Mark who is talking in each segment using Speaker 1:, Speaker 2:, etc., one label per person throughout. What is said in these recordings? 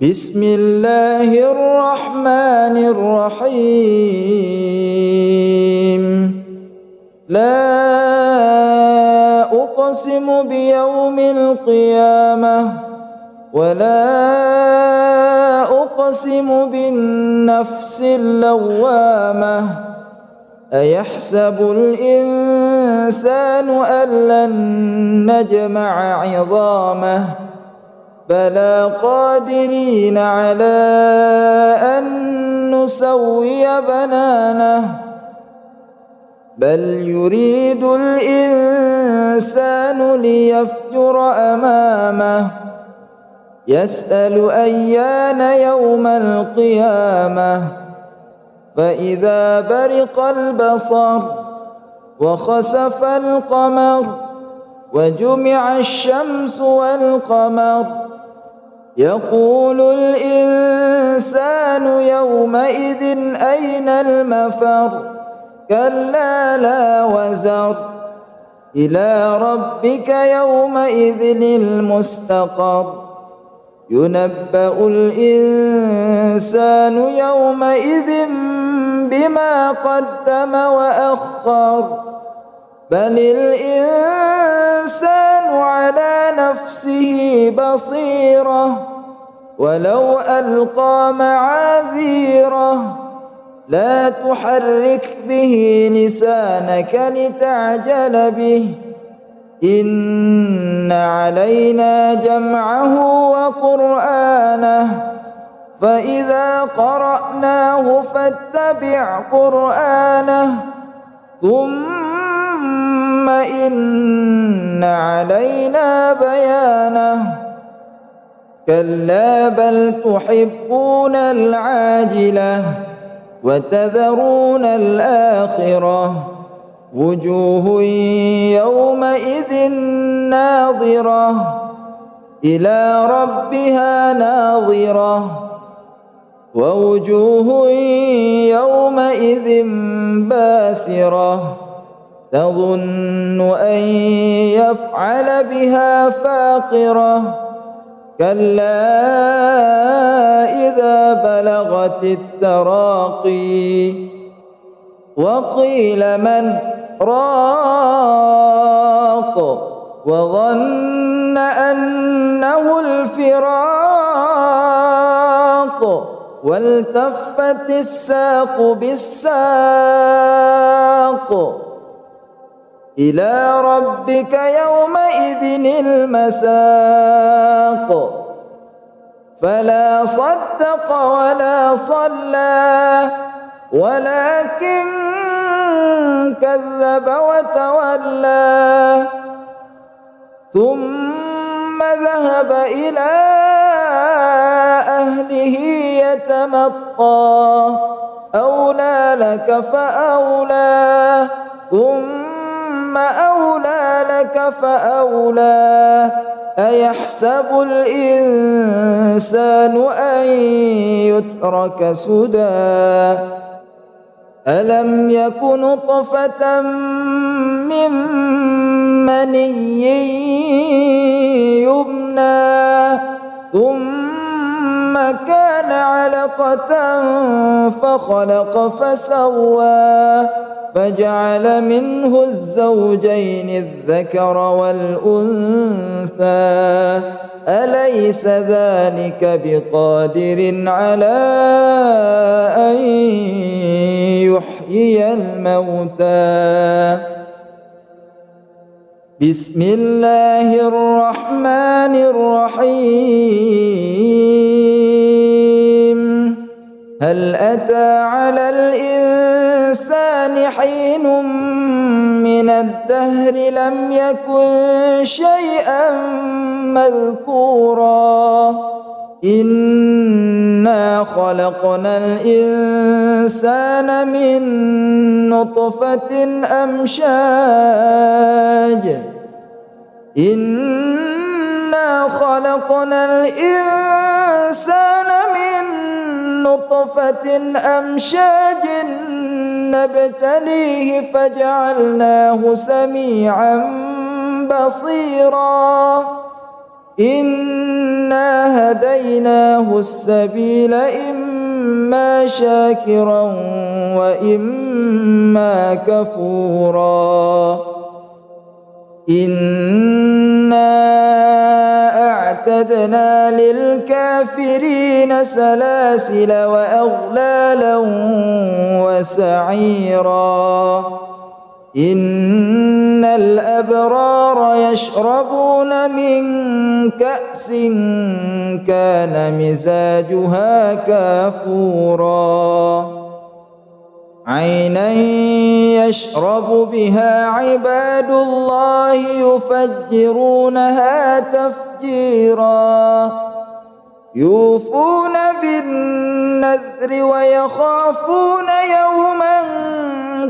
Speaker 1: بسم الله الرحمن الرحيم. لا أقسم بيوم القيامة ولا أقسم بالنفس اللوامة. أيحسب الإنسان أن لن نجمع عظامه بلى قادرين على أن نسوي بنانه بل يريد الإنسان ليفجر أمامه يسأل أيان يوم القيامة فإذا برق البصر وخسف القمر وجمع الشمس والقمر يقول الإنسان يومئذ أين المفر كلا لا وزر إلى ربك يومئذ المستقر ينبأ الإنسان يومئذ بما قدم وأخر بل الإنسان على نفسه بصيرة ولو ألقى معاذيره لا تحرك به لسانك لتعجل به إن علينا جمعه وقرآنه فإذا قرأناه فاتبع قرآنه ثم إن علينا بيانه كلا بل تحبون العاجلة وتذرون الآخرة وجوه يومئذ ناظرة إلى ربها ناظرة ووجوه يومئذ باسرة تظن أن يفعل بها فاقرة كلا إذا بلغت التراقي وقيل من راق وظن أنه الفراق والتفت الساق بالساق إلى ربك يومئذ المساق فلا صدق ولا صلى ولكن كذب وتولى ثم ذهب إلى أهله يتمطى أولى لك فأولى ثم أولى لك فأولى أيحسب الإنسان أن يترك سدى ألم يك نطفة من مني يمنى ثم كان علقة فخلق فسوى فجعل منه الزوجين الذكر والأنثى أليس ذلك بقادر على أن يحيي الموتى بسم الله الرحمن الرحيم هل أتى على الإنسان حين من الدهر لم يكن شيئا مذكورا إنا خلقنا الإنسان من نطفة أمشاج إنا خلقنا الإنسان من نطفة أمشاج نبتليه فجعلناه سميعا بصيرا إنا إنا هديناه السبيل إما شاكرا وإما كفورا إنا أعتدنا للكافرين سلاسل وأغلالا وسعيرا إن الأبرار يشربون من كأس كان مزاجها كافورا عينا يشرب بها عباد الله يفجرونها تفجيرا يوفون بالنذر ويخافون يوما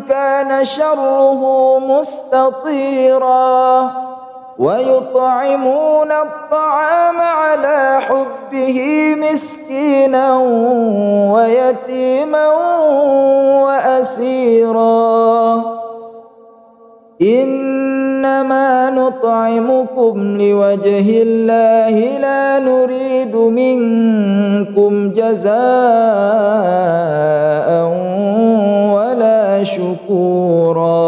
Speaker 1: كان شره مستطيرا ويطعمون الطعام على حبه مسكينا ويتيما وأسيرا إنما نطعمكم لوجه الله لا نريد منكم جزاء ولا شكورا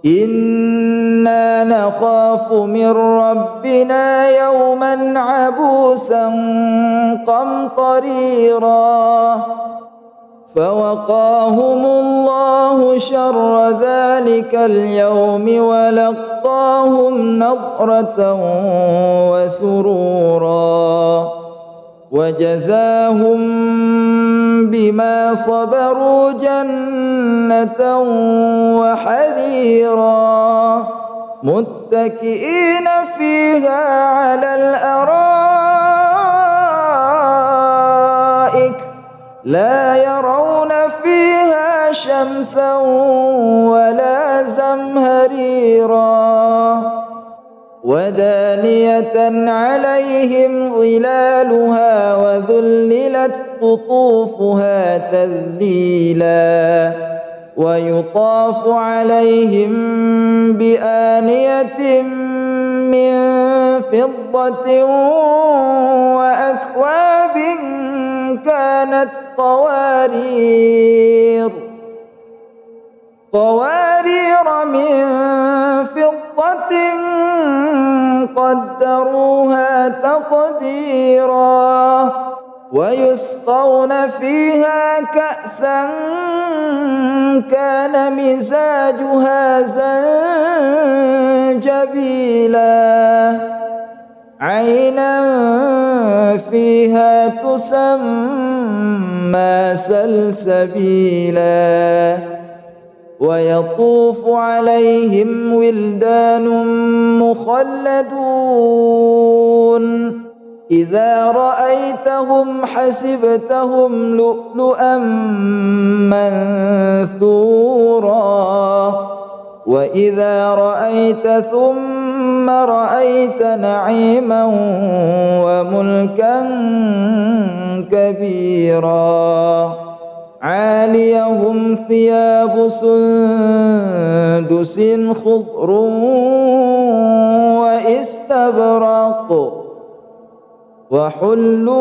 Speaker 1: إنا نخاف من ربنا يوما عبوسا قمطريرا فوقاهم الله شر ذلك اليوم ولقاهم نضرة وسرورا وجزاهم بما صبروا جنة وحريرا متكئين فيها على الأرائك لا يرون فيها شمسا ولا زمهريرا ودانية عليهم ظلالها وذللت قطوفها تذليلا ويطاف عليهم بآنية من فضة وأكواب كانت قوارير من فضة قدروها تقديرا ويسقون فيها كأسا كان مزاجها زنجبيلا عينا فيها تسمى سلسبيلا ويطوف عليهم ولدان مخلدون إذا رأيتهم حسبتهم لؤلؤا منثورا وإذا رأيت ثم رأيت نعيما وملكا كبيرا عاليهم ثياب سندس خضر واستبرق وحلوا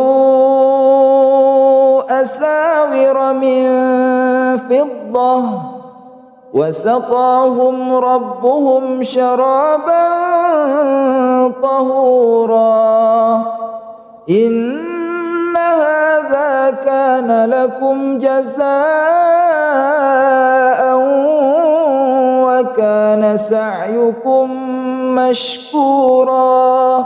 Speaker 1: أساور من فضة وسقاهم ربهم شرابا طهورا إن هذا كان لكم جزاء وكان سعيكم مشكورا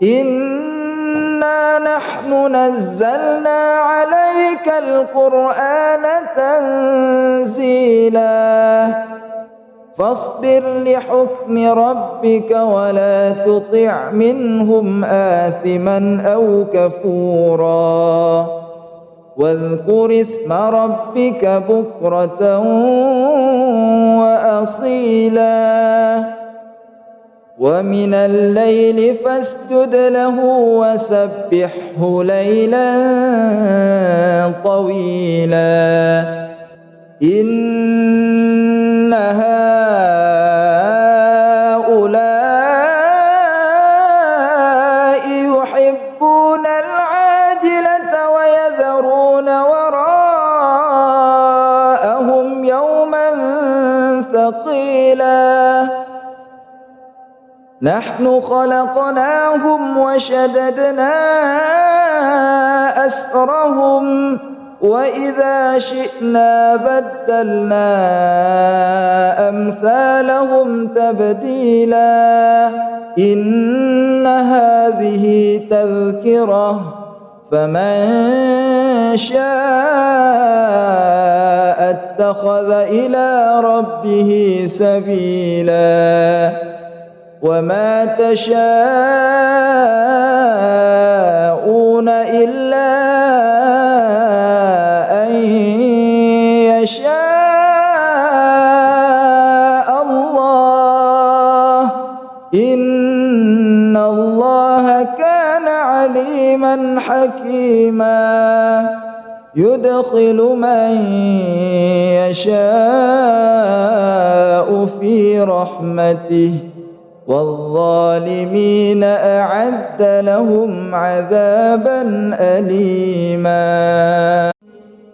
Speaker 1: إنا نحن نزلنا عليك القرآن تنزيلا فاصبر لحكم ربك ولا تطع منهم آثما أو كفورا واذكر اسم ربك بكرة وأصيلا ومن الليل فاسجد له وسبحه ليلا طويلا إن هؤلاء نحن خلقناهم وشددنا أسرهم وإذا شئنا بدلنا أمثالهم تبديلا إن هذه تذكرة فمن شاء اتخذ إلى ربه سبيلا وما تشاءون إلا أن يشاء الله إن الله كان عليما حكيما يدخل من يشاء في رحمته والظالمين أعد لهم عذابا أليما.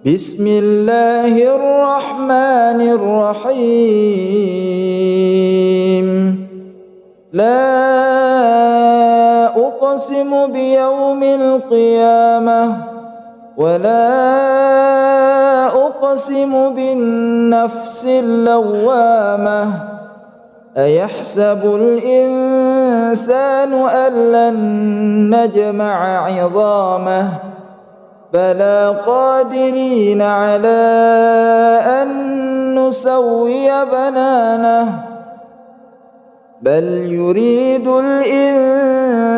Speaker 1: بسم الله الرحمن الرحيم. لا أقسم بيوم القيامة ولا أقسم بالنفس اللوامة أيحسب الإنسان أن لن نجمع عظامه بلى قادرين على أن نسوي بنانه بل يريد الإنسان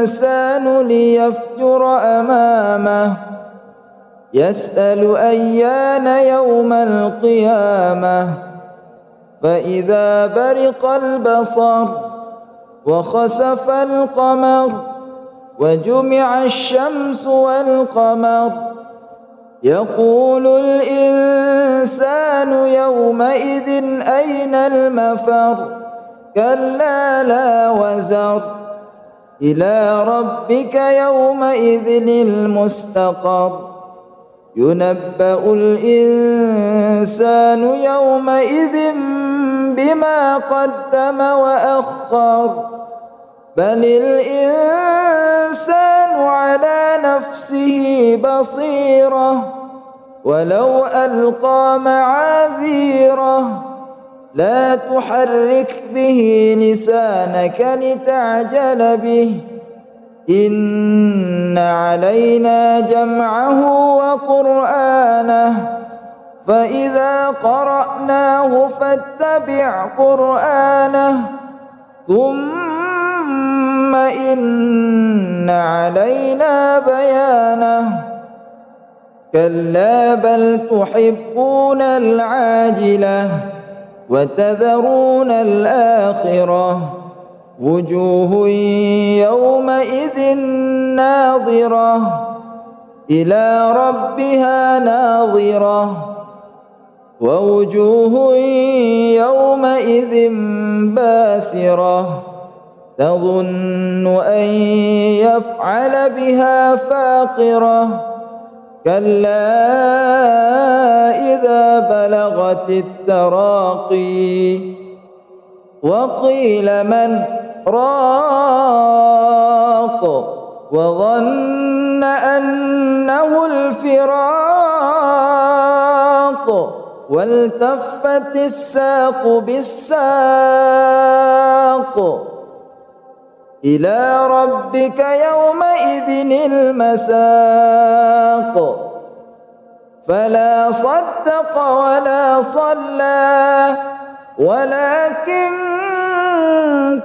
Speaker 1: ليفجر أمامه يسأل أيان يوم القيامة فإذا برق البصر وخسف القمر وجمع الشمس والقمر يقول الإنسان يومئذ أين المفر كلا لا وزر إلى ربك يومئذ المستقر ينبأ الإنسان يومئذ بما قدم وأخر بل الإنسان على نفسه بصيرة ولو ألقى معاذيره لا تحرك به لسانك لتعجل به إن علينا جمعه وقرآنه فإذا قرأناه فاتبع قرآنه ثم إن علينا بيانه كلا بل تحبون العاجلة وتذرون الآخرة وجوه يومئذ ناظرة إلى ربها ناظرة ووجوه يومئذ باسرة تظن أن يفعل بها فاقرة كلا إذا بلغت التراقي وقيل من راق وظن أنه الفراق والتفت الساق بالساق إلى ربك يومئذ المساق فلا صدق ولا صلى ولكن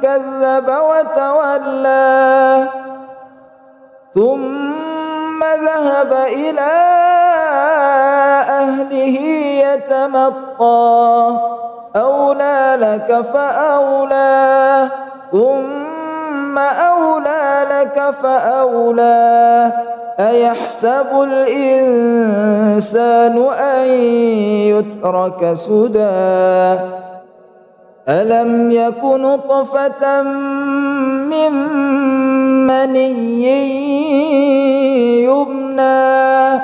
Speaker 1: كذب وتولى ثم ذهب إلى أهله يتمطى أولى لك فأولى ثم أولى لك فأولى أيحسب الإنسان أن يترك سدى ألم يك نطفة من مني يمنى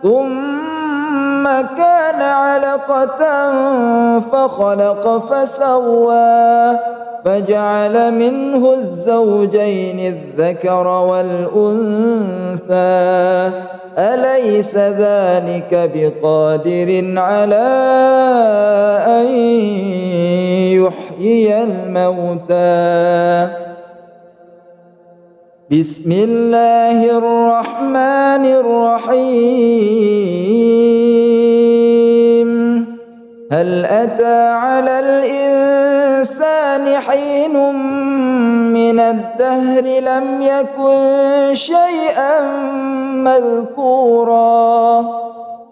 Speaker 1: ثم كان علقة فخلق فسوى فجعل منه الزوجين الذكر والأنثى أليس ذلك بقادر على أن يحيي الموتى بسم الله الرحمن الرحيم هل أتى على الإنسان حين من الدهر لم يكن شيئا مذكورا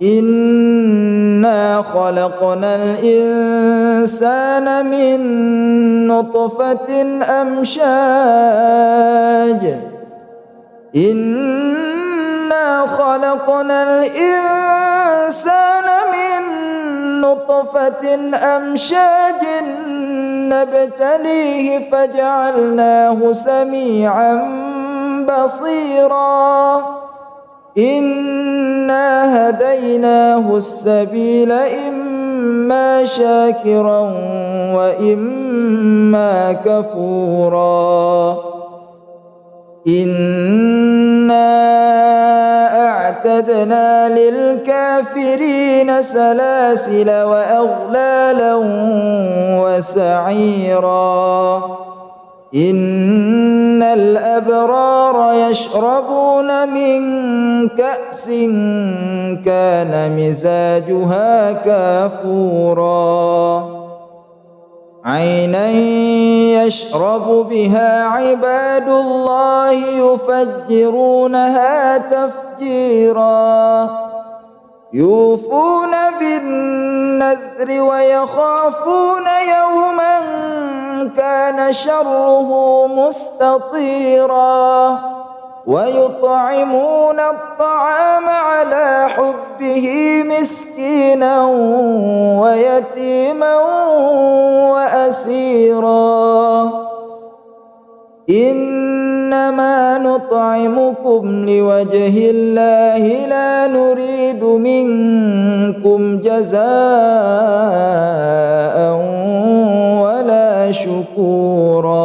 Speaker 1: إنا خلقنا الإنسان من نطفة أمشاج إنا خلقنا الإنسان من نطفة أمشاج نبتليه فجعلناه سميعا بصيرا إنا هديناه السبيل إما شاكرا وإما كفورا إنا أعتدنا للكافرين سلاسل وأغلالا وسعيرا إن الأبرار يشربون من كأس كان مزاجها كافورا عينا يشرب بها عباد الله يفجرونها تفجيرا يوفون بالنذر ويخافون يوما كان شره مستطيرا ويطعمون الطعام على حبه مسكينا ويتيما وأسيرا إنما نطعمكم لوجه الله لا نريد منكم جزاء ولا شكورا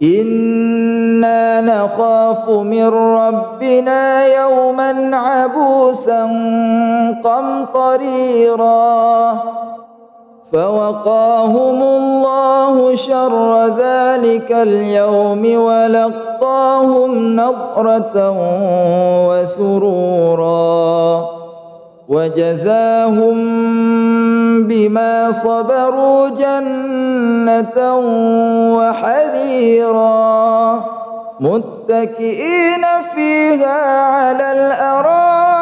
Speaker 1: إنا نخاف من ربنا يوما عبوسا قمطريرا فوقاهم الله شر ذلك اليوم ولقاهم نضرة وسرورا وجزاهم بما صبروا جنة وحريرا متكئين فيها على الأرائك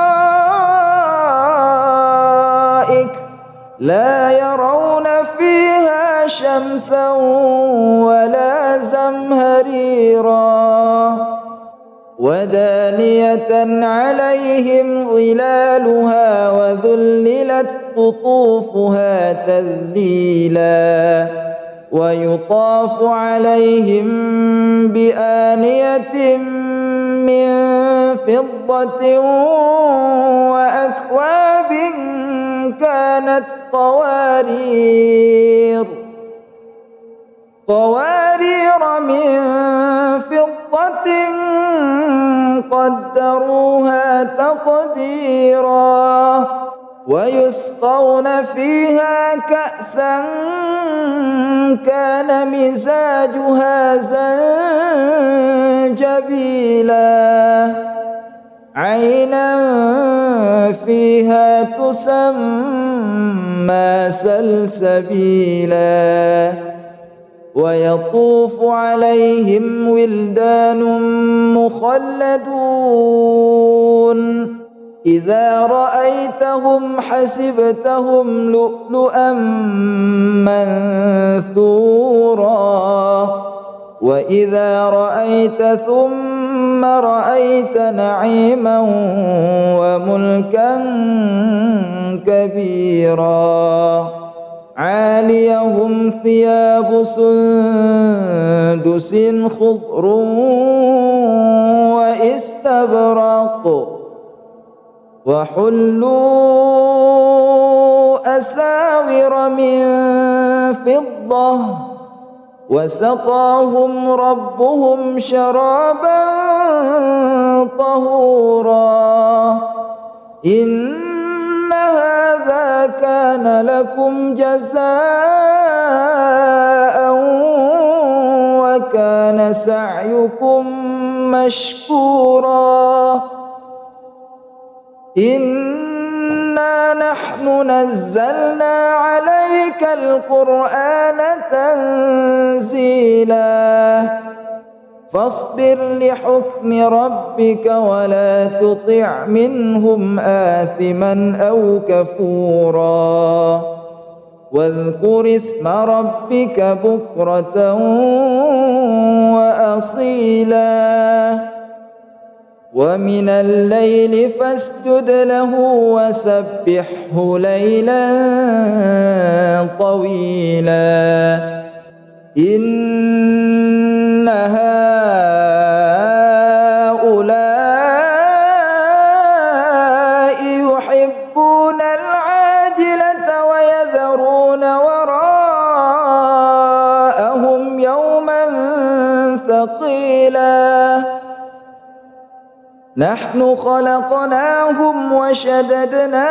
Speaker 1: لا يرون فيها شمسا ولا زمهريرا ودانية عليهم ظلالها وذللت قطوفها تذليلا ويطاف عليهم بآنية من فضة وأكواب كانت قوارير من فضة قدروها تقديرا ويسقون فيها كأسا كان مزاجها زنجبيلا عينا فيها تسمى سلسبيلا ويطوف عليهم ولدان مخلدون إذا رأيتهم حسبتهم لؤلؤا منثورا وإذا رأيت ثم رأيت نعيما وملكا كبيرا عاليهم ثياب سندس خضر وإستبرق وحلوا أساور من فضة وسقاهم ربهم شرابا طهورا إن هذا كان لكم جزاء وكان سعيكم مشكورا إنا نحن نزلنا عليك القرآن تنزيلا فاصبر لحكم ربك ولا تطع منهم آثما أو كفورا واذكر اسم ربك بكرة وأصيلا ومن الليل فاسجد له وسبحه ليلا طويلا إن هؤلاء يحبون العاجلة ويذرون وراءهم يوما ثقيلا نحن خلقناهم وشددنا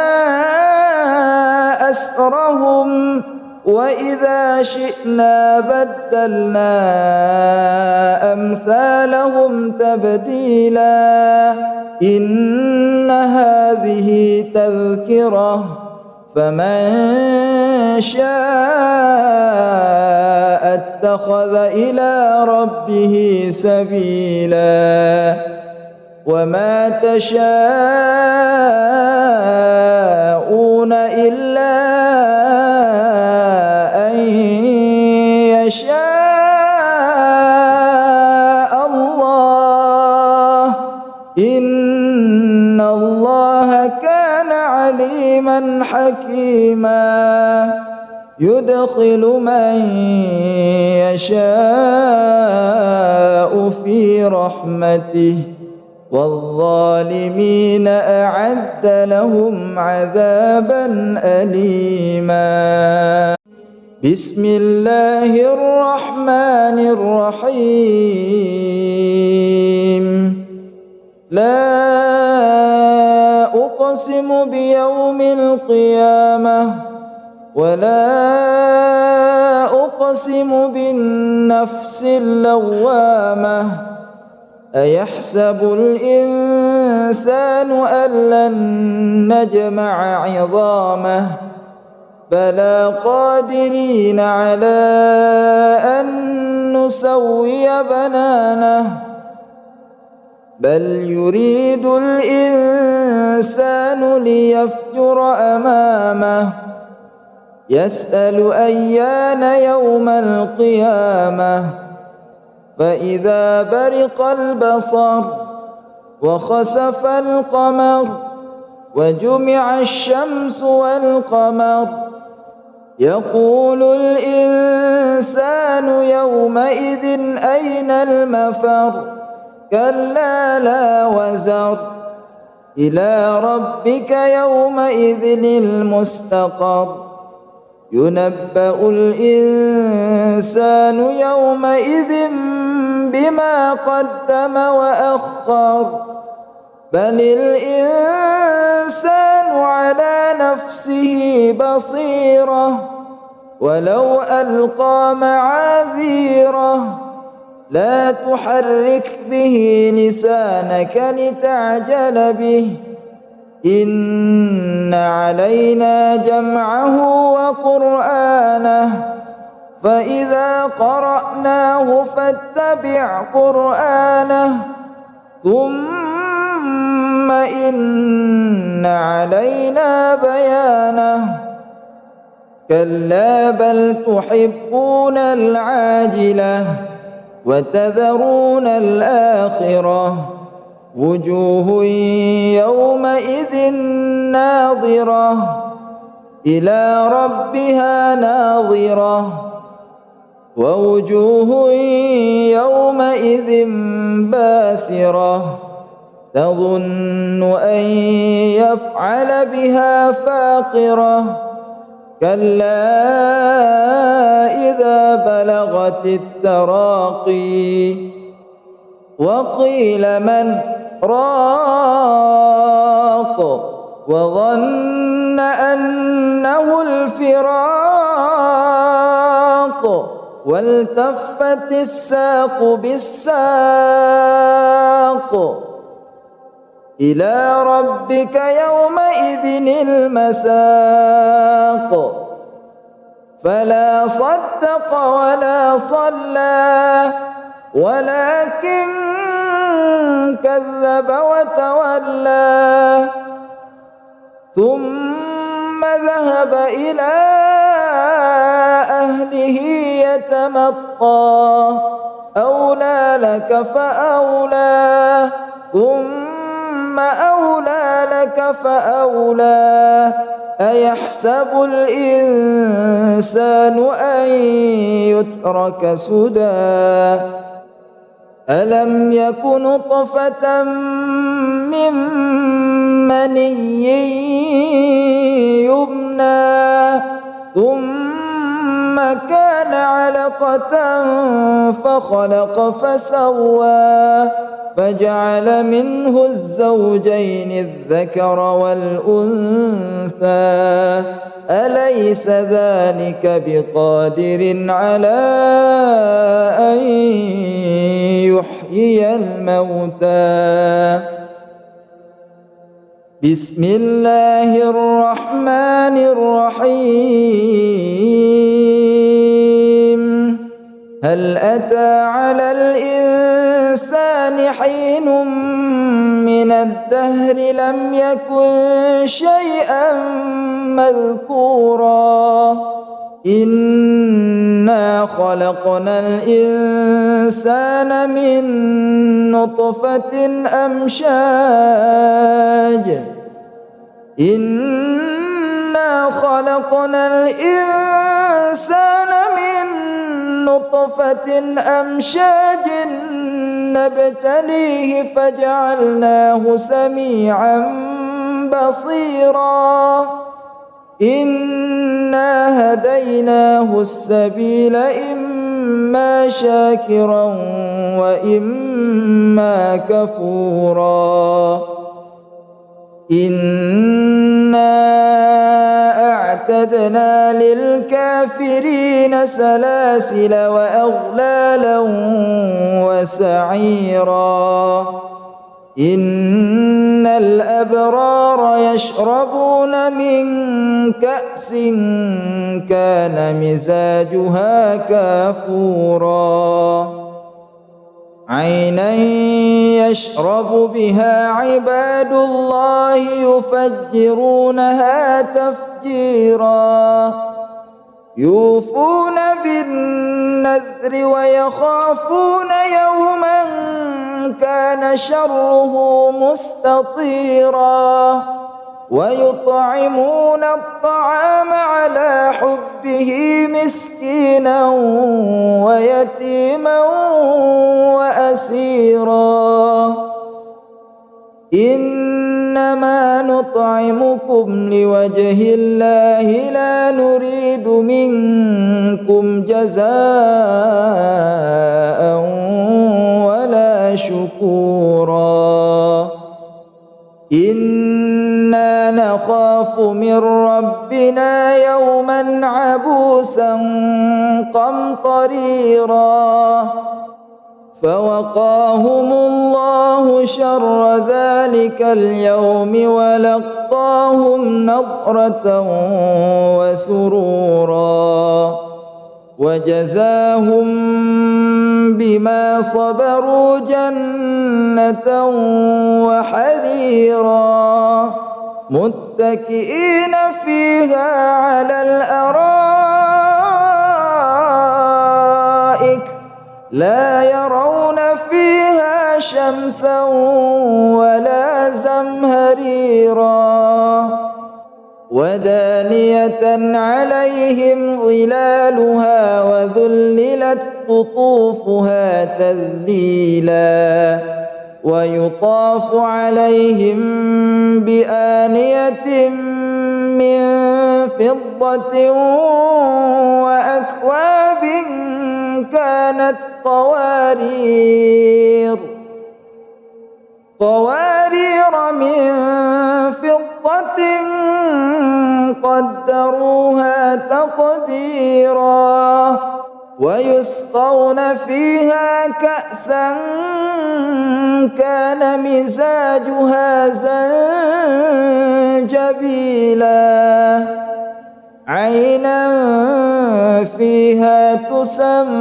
Speaker 1: أسرهم وإذا شئنا بدلنا أمثالهم تبديلا إن هذه تذكرة فمن شاء اتخذ إلى ربه سبيلا وما تشاءون إلا أن يشاء الله إن الله كان عليما حكيما يدخل من يشاء في رحمته والظالمين أعد لهم عذابا أليما بسم الله الرحمن الرحيم لا أقسم بيوم القيامة ولا أقسم بالنفس اللوامة أيحسب الإنسان أن لن نجمع عظامه بلى قادرين على أن نسوي بنانه بل يريد الإنسان ليفجر أمامه يسأل أيان يوم القيامة فإذا برق البصر وخسف القمر وجمع الشمس والقمر يقول الإنسان يومئذ أين المفر كلا لا وزر إلى ربك يومئذ المستقر ينبأ الإنسان يومئذ بما قدم وأخر بل الإنسان على نفسه بصيرة ولو ألقى معاذيره لا تحرك به لسانك لتعجل به إن علينا جمعه وقرآنه فإذا قرأناه فاتبع قرآنه ثم إن علينا بيانه كلا بل تحبون العاجلة وتذرون الآخرة وجوه يومئذ ناظرة إلى ربها ناظرة ووجوه يومئذ باسرة تظن أن يفعل بها فاقرة كلا إذا بلغت التراقي وقيل من راق وظن أنه الفراق والتفت الساق بالساق إلى ربك يومئذ المساق فلا صدق ولا صلى ولكن كذب وتولى ثم ذهب إلى أهله يتمطى أولى لك فأولى ثم أولى لك فأولى أيحسب الإنسان أن يترك سدى ألم يك نطفة من مني يمنى ثم كان علقة فخلق فسوى فجعل منه الزوجين الذكر والأنثى أليس ذلك بقادر على أن يحيي الموتى بسم الله الرحمن الرحيم هل أتى على الإنسان حين من الدهر لم يكن شيئا مذكورا إنا خلقنا الإنسان من نطفة أمشاج إنا خلقنا الإنسان من نطفة أمشاج نبتليه فجعلناه سميعا بصيرا إنا هديناه السبيل إما شاكرا وإما كفورا إنا أعتدنا للكافرين سلاسل وأغلالا وسعيرا إن الأبرار يشربون من كأس كان مزاجها كافورا عينا يشرب بها عباد الله يفجرونها تفجيرا يوفون بالنذر ويخافون يوما كان شره مستطيرا ويطعمون الطعام على حبه مسكينا ويتيما وأسيرا إنما نطعمكم لوجه الله لا نريد منكم جزاء ولا شكورا إنا نخاف من ربنا يوما عبوسا قمطريرا فوقاهم الله شر ذلك اليوم ولقاهم نضرة وسرورا وجزاهم بما صبروا جنة وحريرا متكئين فيها على الأرائك لا يرون فيها شمسا ولا زمهريرا ودانية عليهم ظلالها وذللت قطوفها تذليلا ويطاف عليهم بآنية من فضة وأكواب كانت قوارير من فضة قدروها تقديرا ويسقون فيها كأسا كان مزاجها زنجبيلا عينا فيها تسمى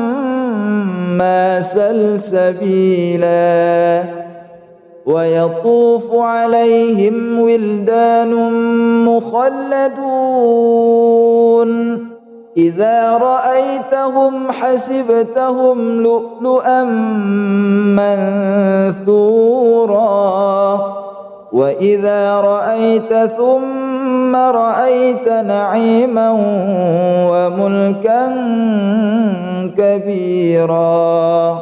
Speaker 1: سلسبيلا ويطوف عليهم ولدان مخلدون إذا رأيتهم حسبتهم لؤلؤا منثورا وإذا رأيت ثم رأيت نعيما وملكا كبيرا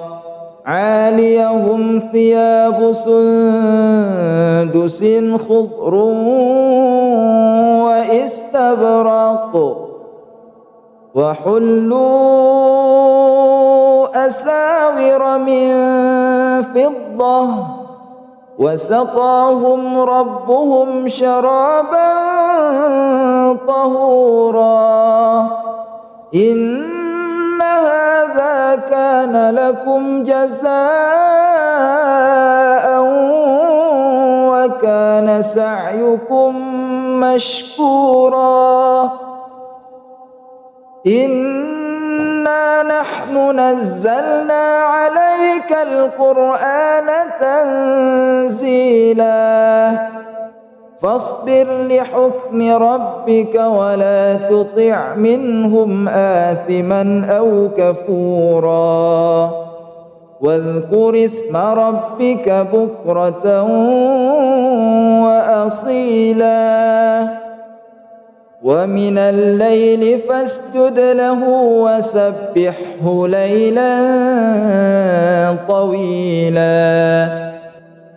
Speaker 1: عاليهم ثياب سندس خضر واستبرق وحلوا أساور من فضة وسقاهم ربهم شرابا طهورا إن هذا كان لكم جزاء وكان سعيكم مشكورا إنا نحن نزلنا عليك القرآن تنزيلا فاصبر لحكم ربك ولا تطع منهم آثما أو كفورا واذكر اسم ربك بكرة وأصيلا ومن الليل فاسجد له وسبحه ليلا طويلا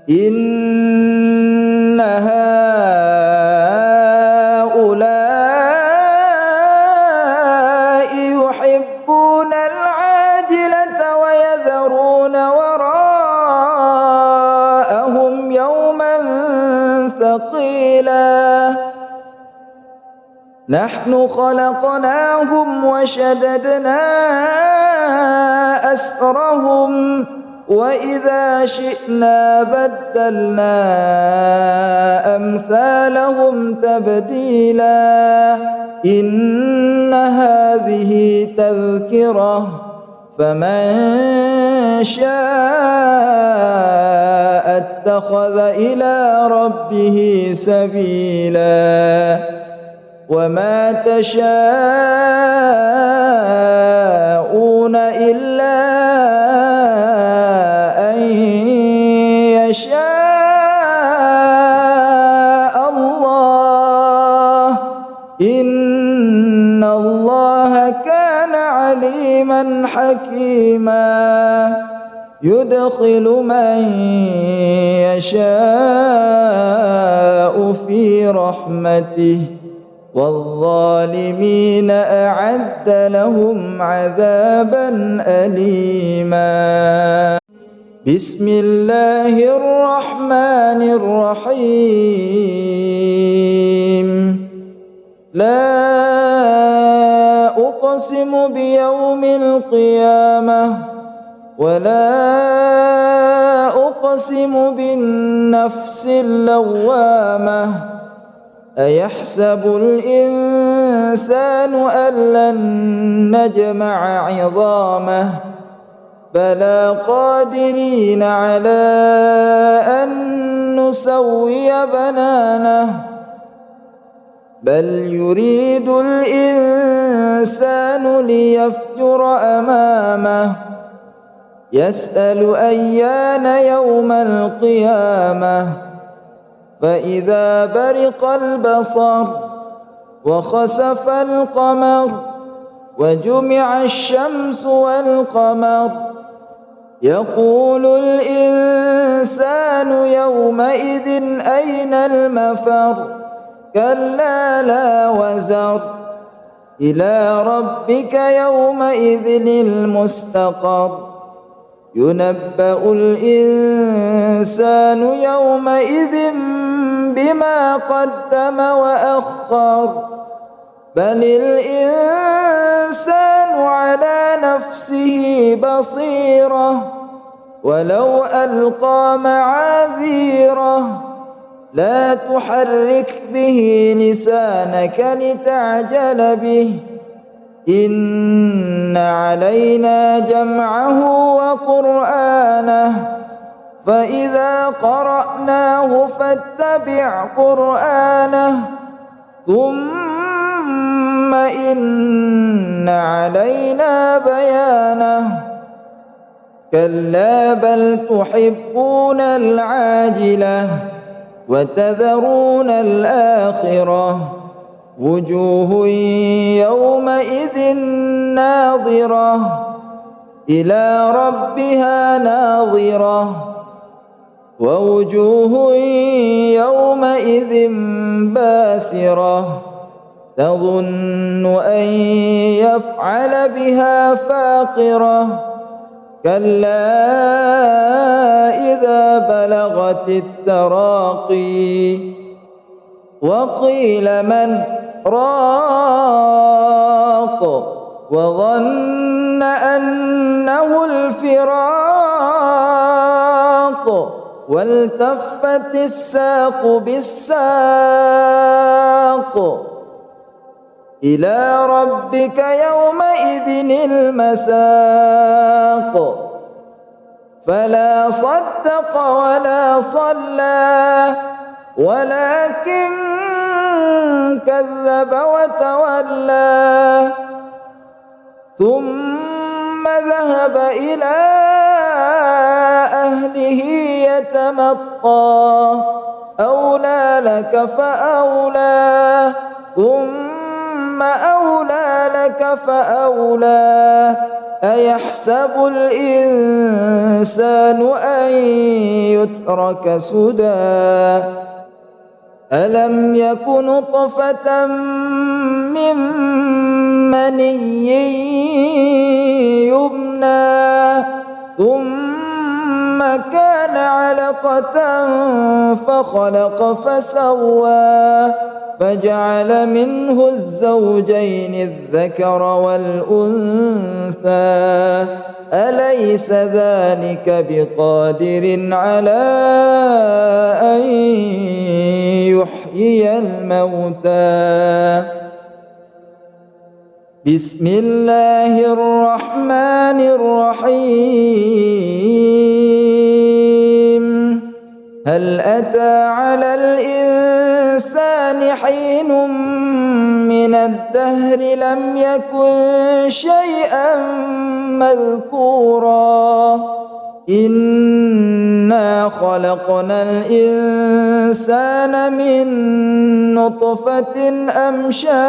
Speaker 1: إن هؤلاء يحبون العاجلة ويذرون وراءهم يوما ثقيلا نحن خلقناهم وشددنا أسرهم وإذا شئنا بدلنا أمثالهم تبديلا إن هذه تذكرة فمن شاء اتخذ إلى ربه سبيلا وما تشاءون إلا أن يشاء الله إن الله كان عليما حكيما يدخل من يشاء في رحمته والظالمين أعد لهم عذابا أليما بسم الله الرحمن الرحيم لا أقسم بيوم القيامة ولا أقسم بالنفس اللوامة أيحسب الإنسان أن لن نجمع عظامه بلى قادرين على أن نسوي بنانه بل يريد الإنسان ليفجر أمامه يسأل أيان يوم القيامة فإذا برق البصر وخسف القمر وجمع الشمس والقمر يقول الإنسان يومئذ أين المفر كلا لا وزر إلى ربك يومئذ المستقر ينبأ الإنسان يومئذ بما قدم وأخر بل الإنسان على نفسه بصيرة ولو ألقى معاذيره لا تحرك به لسانك لتعجل به إن علينا جمعه وقرآنه فإذا قرأناه فاتبع قرآنه ثم إن علينا بيانه كلا بل تحبون العاجلة وتذرون الآخرة وجوه يومئذ ناظرة إلى ربها ناظرة ووجوه يومئذ باسرة تظن أن يفعل بها فاقرة كلا إذا بلغت التراقي وقيل من راق وظن أنه الفراق والتفت الساق بالساق إلى ربك يومئذ المساق فلا صدق ولا صلى ولكن كذب وتولى ثم ذهب إلى أهله يتمطى أولى لك فأولى ثم أولى لك فأولى أيحسب الإنسان أن يترك سدى ألم يك نطفة من مني يمنى ثم كان علقة فخلق فسوى فجعل منه الزوجين الذكر والأنثى أليس ذلك بقادر على أن يحيي الموتى بسم الله الرحمن الرحيم هل أتى على الإنسان حين من الدهر لم يكن شيئا مذكورا إنا خلقنا الإنسان من نطفة أمشاج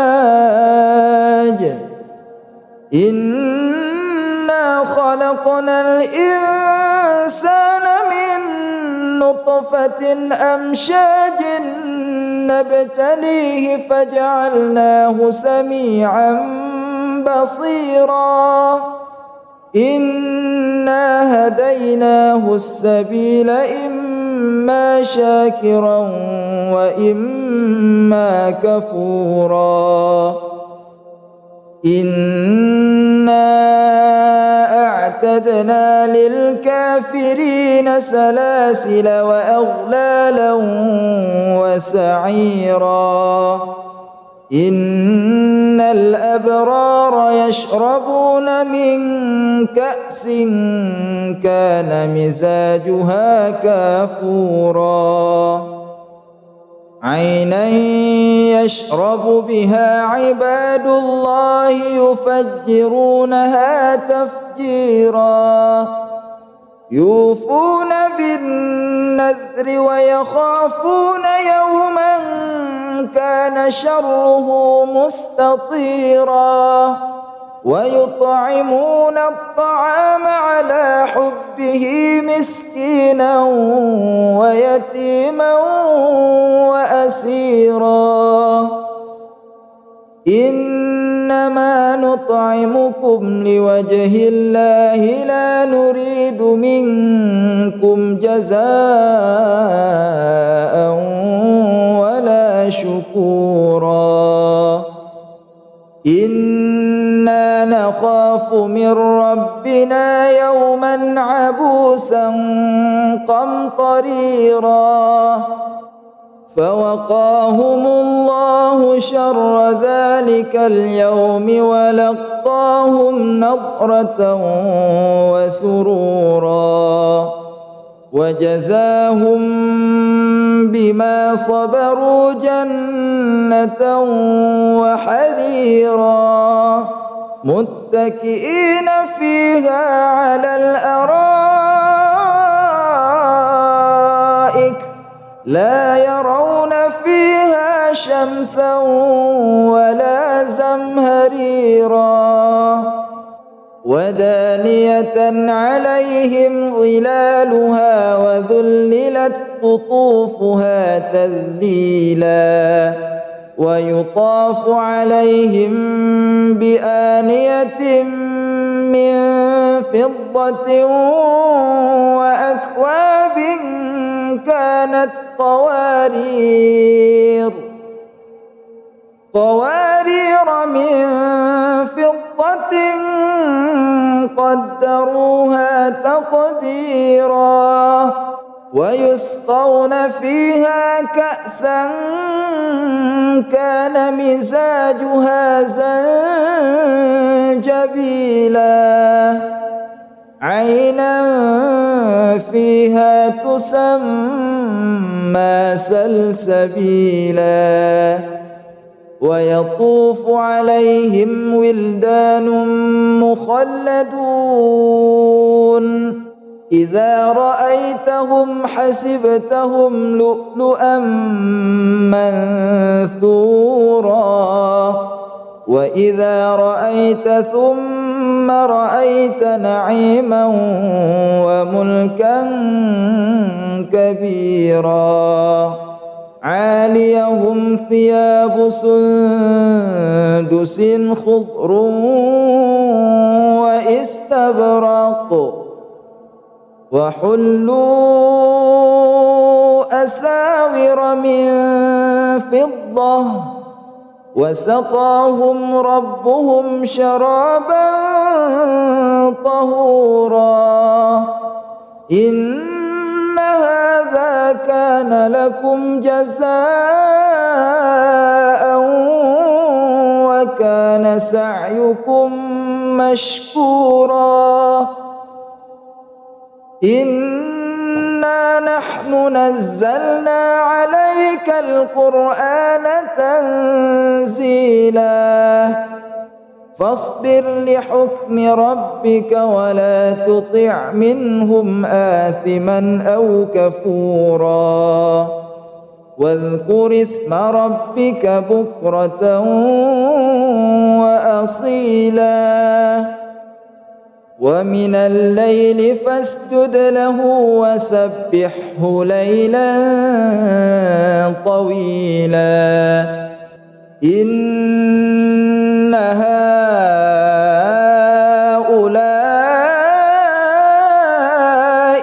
Speaker 1: إنا خلقنا الإنسان من نطفة أمشاج نبتليه فجعلناه سميعا بصيرا إنا هديناه السبيل إما شاكرا وإما كفورا إنا أعتدنا للكافرين سلاسل وأغلالا وسعيرا إن الأبرار يشربون من كأس كان مزاجها كافورا عينا يشرب بها عباد الله يفجرونها تفجيرا يوفون بالنذر ويخافون يوما كان شره مستطيرا ويطعمون الطعام على حبه مسكينا ويتيما وأسيرا إنما نطعمكم لوجه الله لا نريد منكم جزاء ولا شكورا إنا نخاف من ربنا يوما عبوسا قمطريرا فوقاهم الله شر ذلك اليوم ولقاهم نضرة وسرورا وجزاهم بما صبروا جنة وحريرا متكئين فيها على الأرائك لا يرون فيها شمسا ولا زمهريرا ودانية عليهم ظلالها وذللت قطوفها تذليلا ويطاف عليهم بآنية من فضة وأكواب كانت قوارير من فضة قدروها تقديرا ويسقون فيها كأسا كان مزاجها زنجبيلا عينا فيها تسمى سلسبيلا ويطوف عليهم ولدان مخلدون إذا رأيتهم حسبتهم لؤلؤا منثورا وإذا رأيت ثم رأيت نعيما وملكا كبيرا عاليهم ثياب سندس خضر واستبرق وحلوا أساور من فضة وسقاهم ربهم شرابا طهورا إن هذا كان لكم جزاء وكان سعيكم مشكورا إنا نحن نزلنا عليك القرآن تنزيلا فاصبر لحكم ربك ولا تطع منهم آثما أو كفورا واذكر اسم ربك بكرة وأصيلا ومن الليل فاسجد له وسبحه ليلا طويلا إن هؤلاء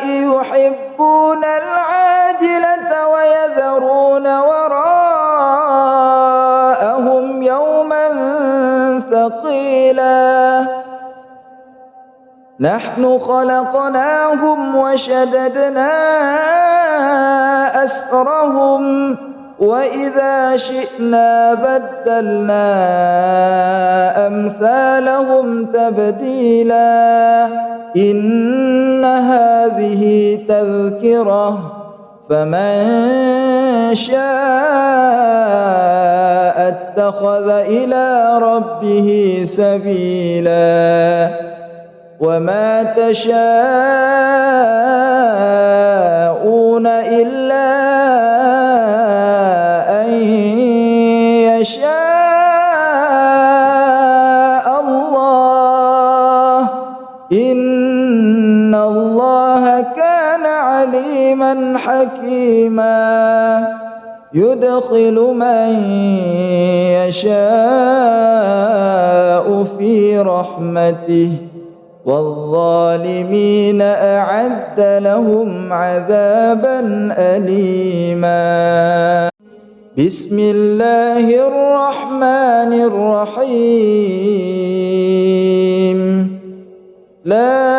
Speaker 1: يحبون العاجلة ويذرون وراءهم يوما ثقيلا نحن خلقناهم وشددنا أسرهم وإذا شئنا بدلنا أمثالهم تبديلا إن هذه تذكرة فمن شاء اتخذ إلى ربه سبيلا وما تشاءون إلا أن يشاء الله إن الله كان عليما حكيما يدخل من يشاء في رحمته والظالمين أعد لهم عذابا أليما. بسم الله الرحمن الرحيم. لا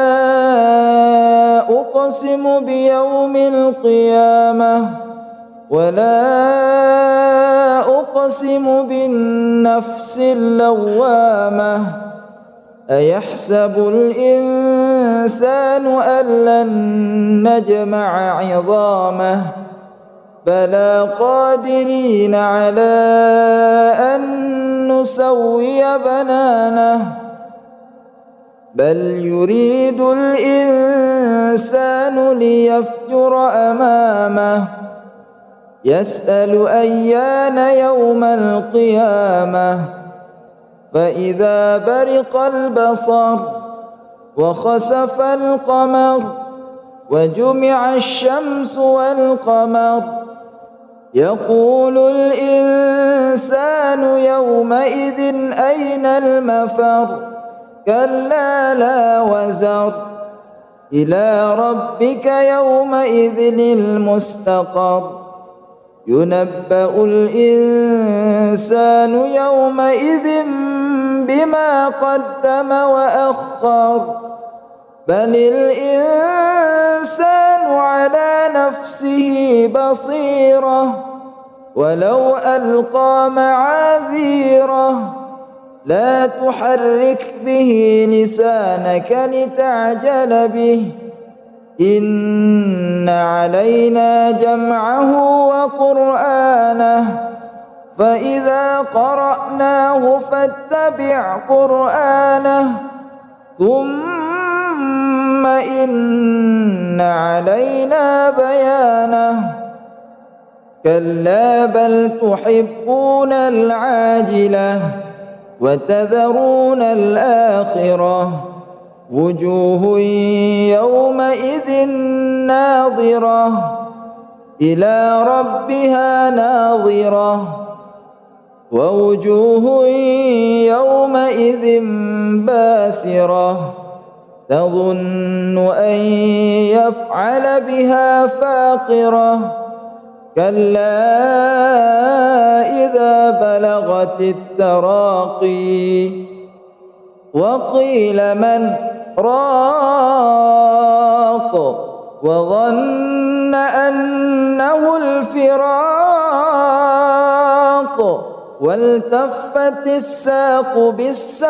Speaker 1: أقسم بيوم القيامة ولا أقسم بالنفس اللوامة أيحسب الإنسان أن لن نجمع عظامه بلى قادرين على أن نسوي بنانه بل يريد الإنسان ليفجر أمامه يسأل أيان يوم القيامة فإذا برق البصر وخسف القمر وجمع الشمس والقمر يقول الإنسان يومئذ أين المفر كلا لا وزر إلى ربك يومئذ المستقر ينبأ الإنسان يومئذ بما قدم وأخر بل الإنسان على نفسه بصيرة ولو ألقى معاذيره لا تحرك به لسانك لتعجل به إن علينا جمعه وقرآنه فإذا قرأناه فاتبع قرآنه ثم إن علينا بيانه كلا بل تحبون العاجلة وتذرون الآخرة وجوه يومئذ ناظرة إلى ربها ناظرة ووجوه يومئذ باسرة تظن أن يفعل بها فاقرة كلا إذا بلغت التراقي وقيل من راق وظن أنه الفراق والتفت الساق بالساق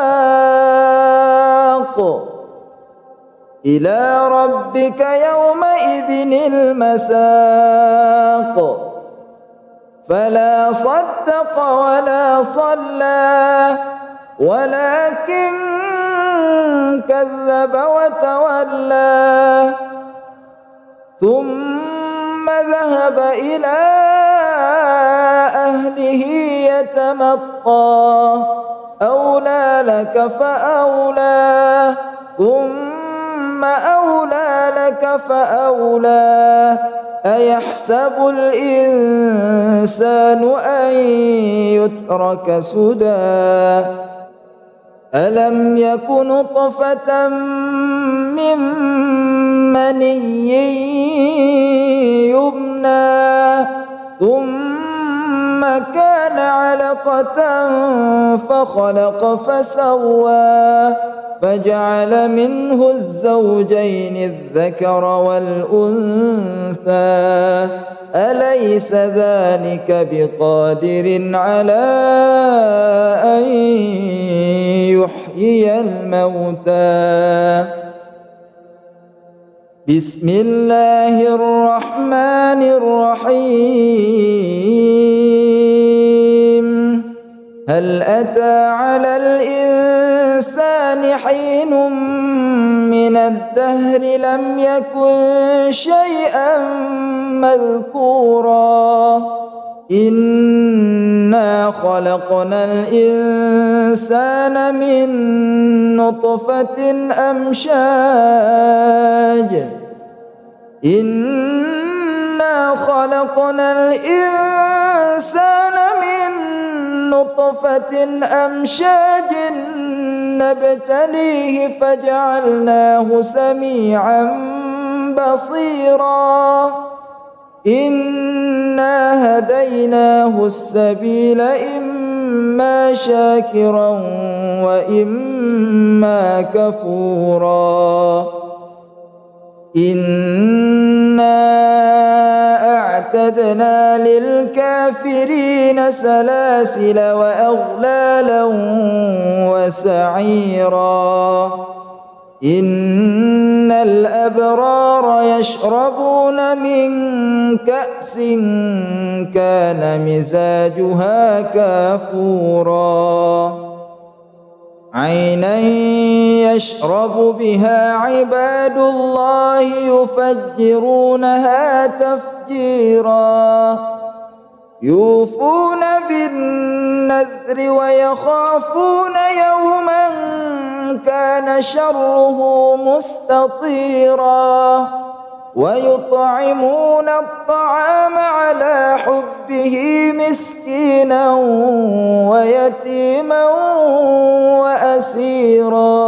Speaker 1: إلى ربك يومئذ المساق فلا صدق ولا صلى ولكن كذب وتولى ثم ذهب إلى أهله يتمطى أولى لك فأولى ثم أولى لك فأولى أيحسب الإنسان أن يترك سدى ألم يك نطفة من مني يمنى ثم كان علقة فخلق فسوى فجعل منه الزوجين الذكر والأنثى أليس ذلك بقادر على أن يحيي الموتى بسم الله الرحمن الرحيم هل أتى على الإنسان حين من الدهر لم يكن شيئا مذكورا إنا خلقنا الإنسان من نطفة أمشاج إنا خلقنا الإنسان من نطفة أمشاج نبتليه فجعلناه سميعا بصيرا إنا هديناه السبيل إما شاكرا وإما كفورا إنا أعتدنا للكافرين سلاسل وأغلالا وسعيرا إن الأبرار يشربون من كأس كان مزاجها كافورا عينا يشرب بها عباد الله يفجرونها تفجيرا يوفون بالنذر ويخافون يوما كان شره مستطيرا ويطعمون الطعام على حبه مسكينا ويتيما وأسيرا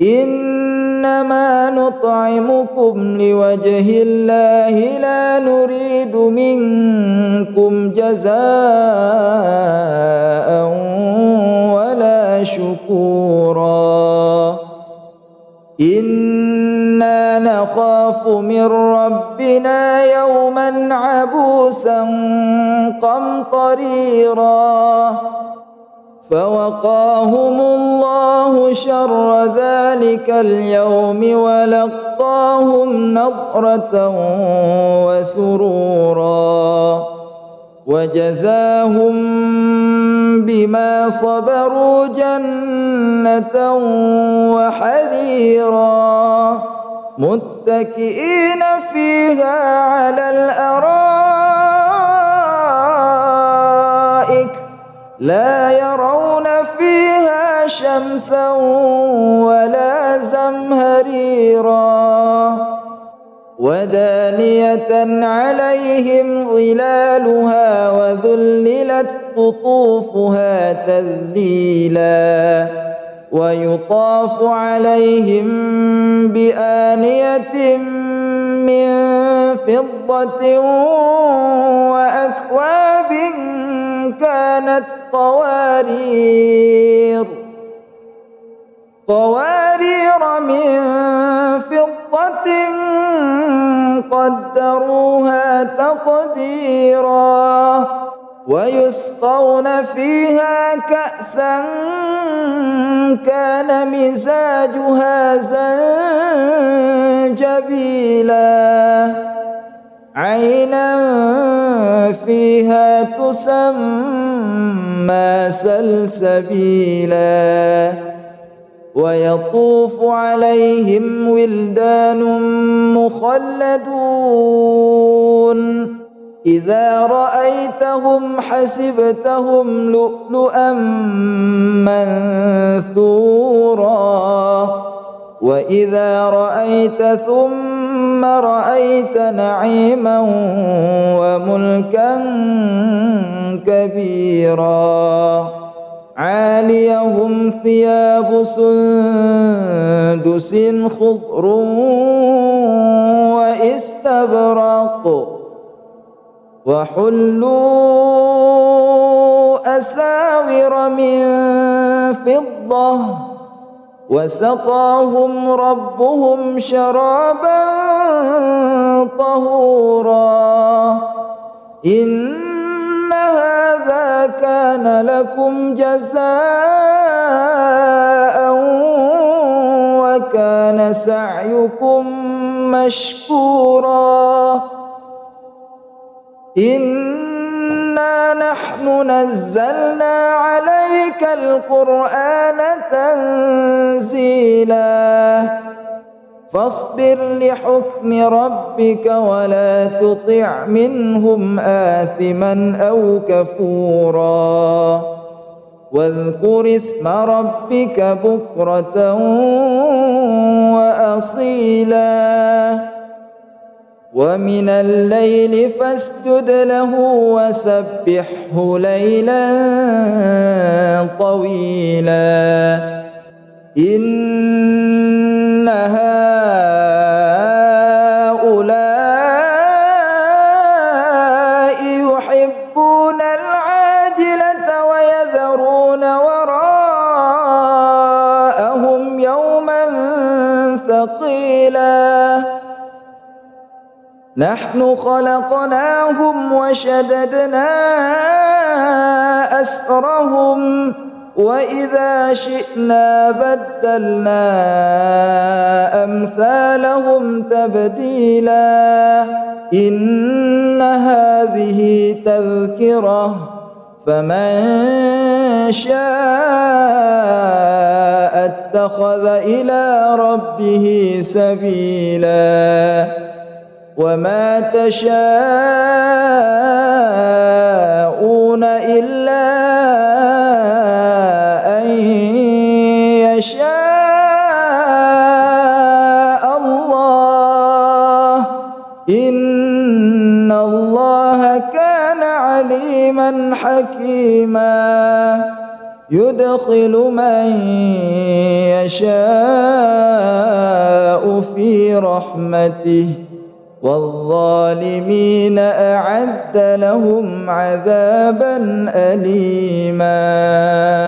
Speaker 1: إنما نطعمكم لوجه الله لا نريد منكم جزاء ولا شكورا إنا نخاف من ربنا يوما عبوسا قمطريرا فوقاهم الله شر ذلك اليوم ولقاهم نضرة وسرورا وجزاهم بما صبروا جنة وحريرا متكئين فيها على الأرائك لا يرون فيها شمسا ولا زمهريرا ودانية عليهم ظلالها وذللت قطوفها تذليلا ويطاف عليهم بآنية من فضة وأكواب كانت قوارير من فضة قدروها تقديرا ويسقون فيها كأسا كان مزاجها زنجبيلا عينا فيها تسمى سلسبيلا ويطوف عليهم ولدان مخلدون إذا رأيتهم حسبتهم لؤلؤا منثورا وإذا رأيت ثم رأيت نعيما وملكا كبيرا عاليهم ثياب سندس خضر واستبرق وحلوا أساور من فضة وسقاهم ربهم شرابا طهورا إن هذا كان لكم جزاء وكان سعيكم مشكورا إنا نحن نزلنا عليك القرآن تنزيلا فاصبر لحكم ربك ولا تطع منهم آثما أو كفورا واذكر اسم ربك بكرة وأصيلا ومن الليل فاسجد له وسبحه ليلا طويلا إن هؤلاء يحبون العاجلة ويذرون وراءهم يوما ثقيلا نحن خلقناهم وشددنا أسرهم وإذا شئنا بدلنا أمثالهم تبديلا إن هذه تذكرة فمن شاء اتخذ إلى ربه سبيلا وما تشاءون إلا أن يشاء الله إن الله كان عليما حكيما يدخل من يشاء في رحمته والظالمين أعد لهم عذابا أليما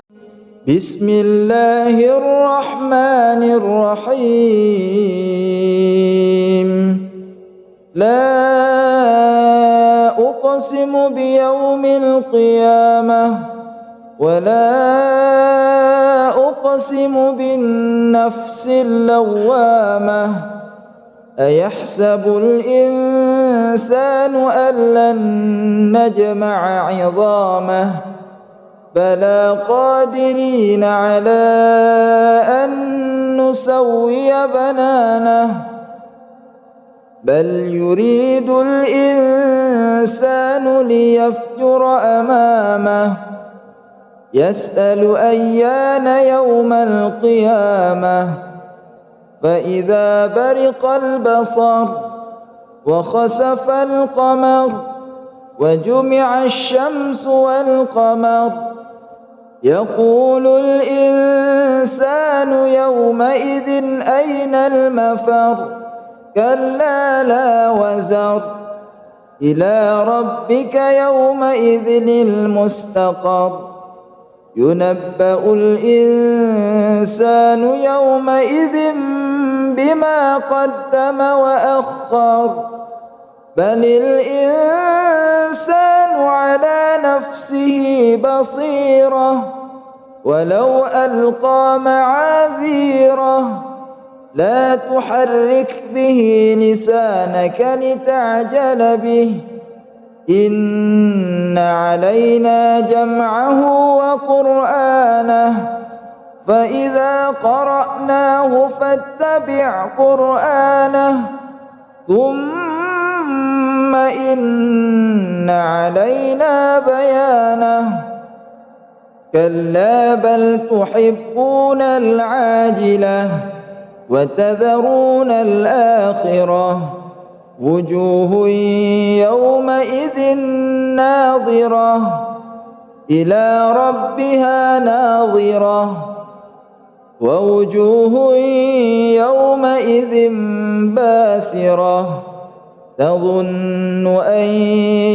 Speaker 1: بسم الله الرحمن الرحيم لا أقسم بيوم القيامة ولا أقسم بالنفس اللوامة أيحسب الإنسان أن لن نجمع عظامه بلى قادرين على أن نسوي بنانه بل يريد الإنسان ليفجر أمامه يسأل أيان يوم القيامة فإذا برق البصر وخسف القمر وجمع الشمس والقمر يقول الإنسان يومئذ أين المفر كلا لا وزر إلى ربك يومئذ المستقر ينبأ الإنسان يومئذ بما قدم وأخر بل الإنسان على نفسه بصيرة ولو ألقى معاذيره لا تحرك به لسانك لتعجل به إن علينا جمعه وقرآنه فإذا قرأناه فاتبع قرآنه ثم إن علينا بيانه كلا بل تحبون العاجلة وتذرون الآخرة وجوه يومئذ ناظرة إلى ربها ناظرة ووجوه يومئذ باسرة تظن أن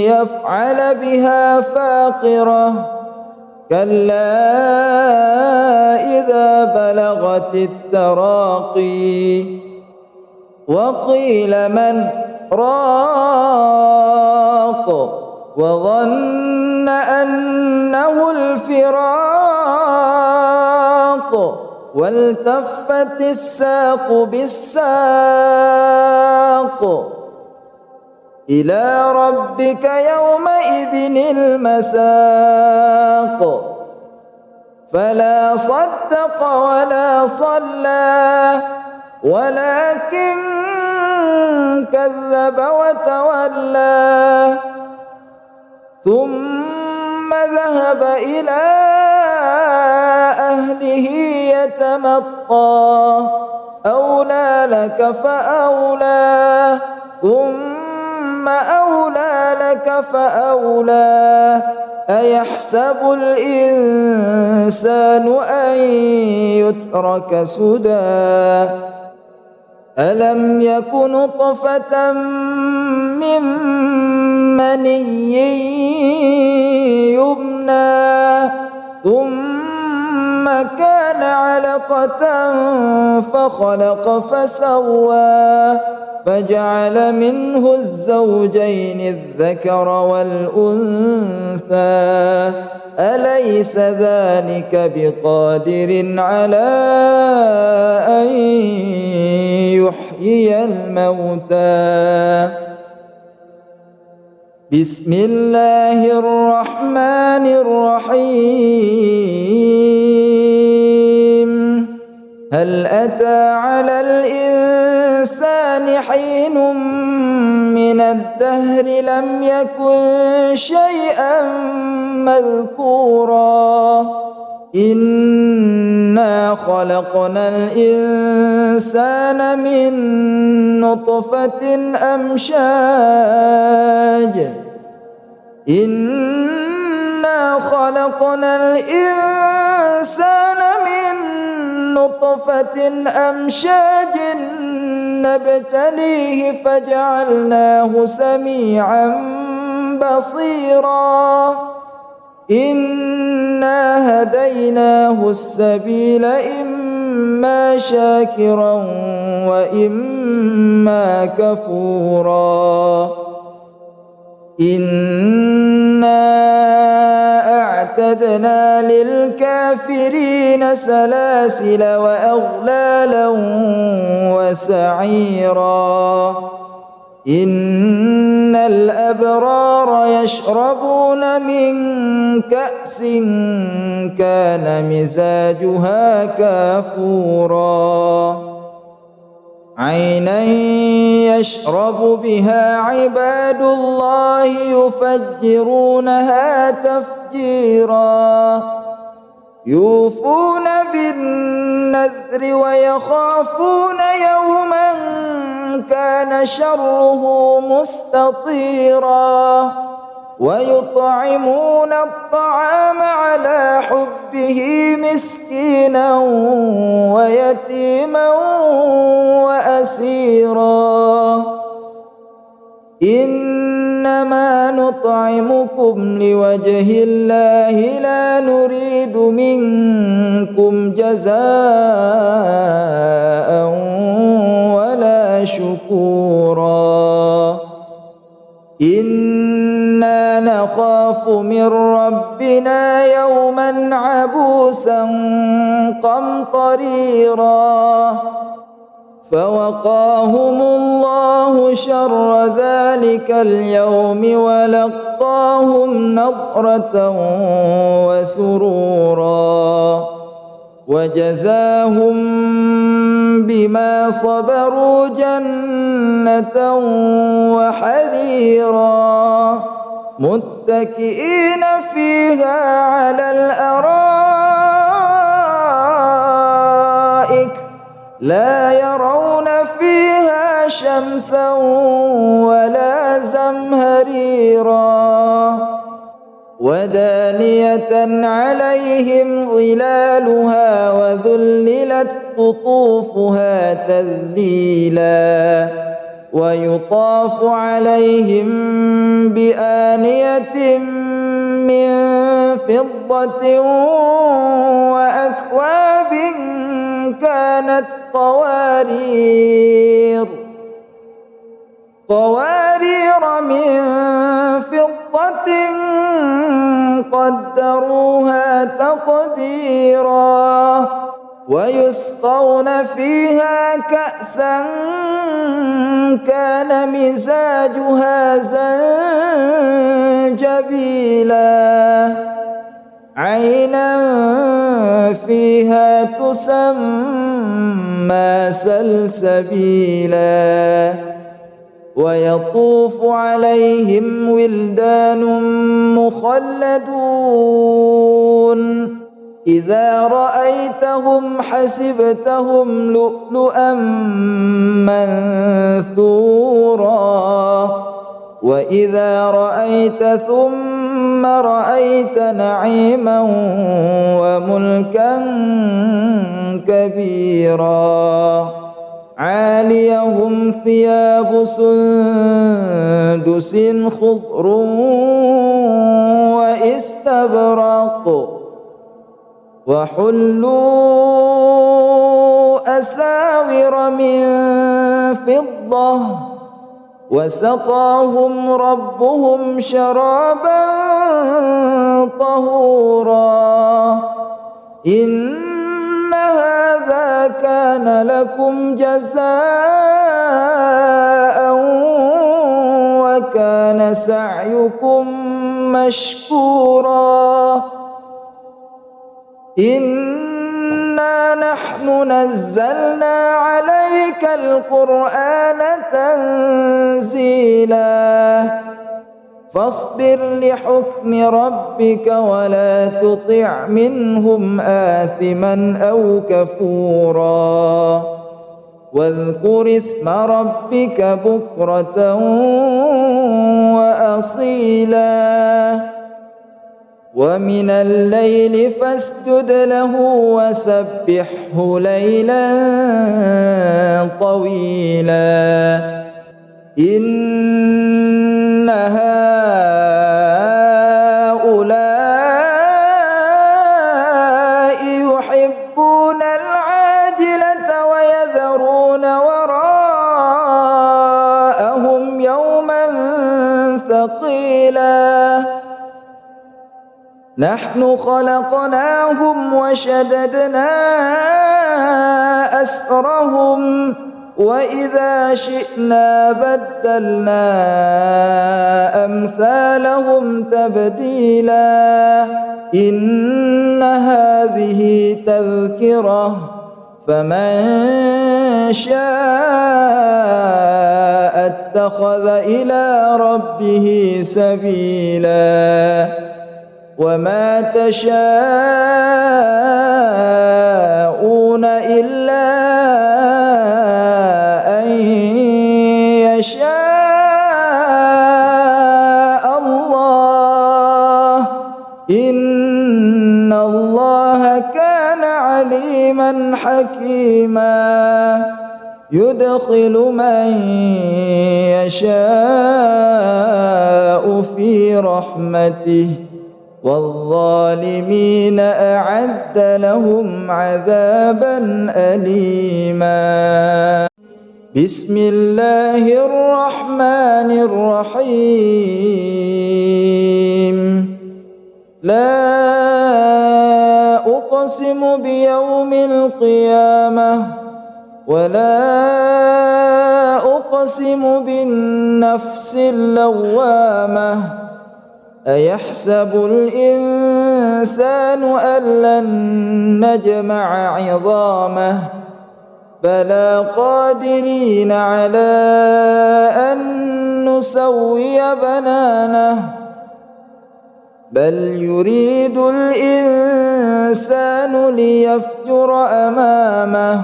Speaker 1: يفعل بها فاقرة كلا إذا بلغت التراقي وقيل من راق وظن أنه الفراق والتفت الساق بالساق إلى ربك يومئذ المساق فلا صدق ولا صلى ولكن كذب وتولى ثم ذهب إلى أهله يتمطى أولى لك فأولى ثم ثم أولى لك فأولى أيحسب الإنسان أن يترك سدى ألم يك نطفة من مني يمنى ثم كان علقة فخلق فسوى فجعل منه الزوجين الذكر والأنثى أليس ذلك بقادر على أن يحيي الموتى بسم الله الرحمن الرحيم هل أتى على الإنسان حين من الدهر لم يكن شيئا مذكورا إنا خلقنا الإنسان من نطفة أمشاج إنا خلقنا الإنسان من نطفة أمشاج نبتليه فجعلناه سميعا بصيرا إنا هديناه السبيل إما شاكرا وإما كفورا إنا أعتدنا للكافرين سلاسل وأغلالا وسعيرا إن الأبرار يشربون من كأس كان مزاجها كافورا عينا يشرب بها عباد الله يفجرونها تفجيرا يوفون بالنذر ويخافون يوما كان شره مستطيرا ويطعمون الطعام على حبه مسكينا ويتيما وأسيرا إنما نطعمكم لوجه الله لا نريد منكم جزاء ولا شكورا إنا نخاف من ربنا يوما عبوسا قمطريرا فوقاهم الله شر ذلك اليوم ولقاهم نضرة وسرورا وجزاهم بما صبروا جنة وحريرا متكئين فيها على الأرائك لا يرون فيها شمسا ولا زمهريرا ودانية عليهم ظلالها وذللت قطوفها تذليلا ويطاف عليهم بآنية من فضة وأكواب كانت قوارير من فضة قدروها تقديرا ويسقون فيها كأسا كان مزاجها زنجبيلا عينا فيها تسمى سلسبيلا ويطوف عليهم ولدان مخلدون إذا رأيتهم حسبتهم لؤلؤا منثورا وإذا رأيت ثم رأيت نعيما وملكا كبيرا عاليهم ثياب سندس خضر واستبرق وحلوا أساور من فضة وسقاهم ربهم شرابا طهورا إن هذا كان لكم جزاء وكان سعيكم مشكورا إنا نحن نزلنا عليك القرآن تنزيلا فاصبر لحكم ربك ولا تطع منهم آثما أو كفورا واذكر اسم ربك بكرة وأصيلا ومن الليل فاسجد له وسبحه ليلا طويلا إن هؤلاء يحبون العاجلة ويذرون وراءهم يوما ثقيلا نحن خلقناهم وشددنا أسرهم وإذا شئنا بدلنا أمثالهم تبديلا إن هذه تذكرة فمن شاء اتخذ إلى ربه سبيلا وما تشاءون إلا أن يشاء الله إن الله كان عليما حكيما يدخل من يشاء في رحمته والظالمين أعد لهم عذابا أليما بسم الله الرحمن الرحيم لا أقسم بيوم القيامة ولا أقسم بالنفس اللوامة أيحسب الإنسان أن لن نجمع عظامه بلى قادرين على أن نسوي بنانه بل يريد الإنسان ليفجر أمامه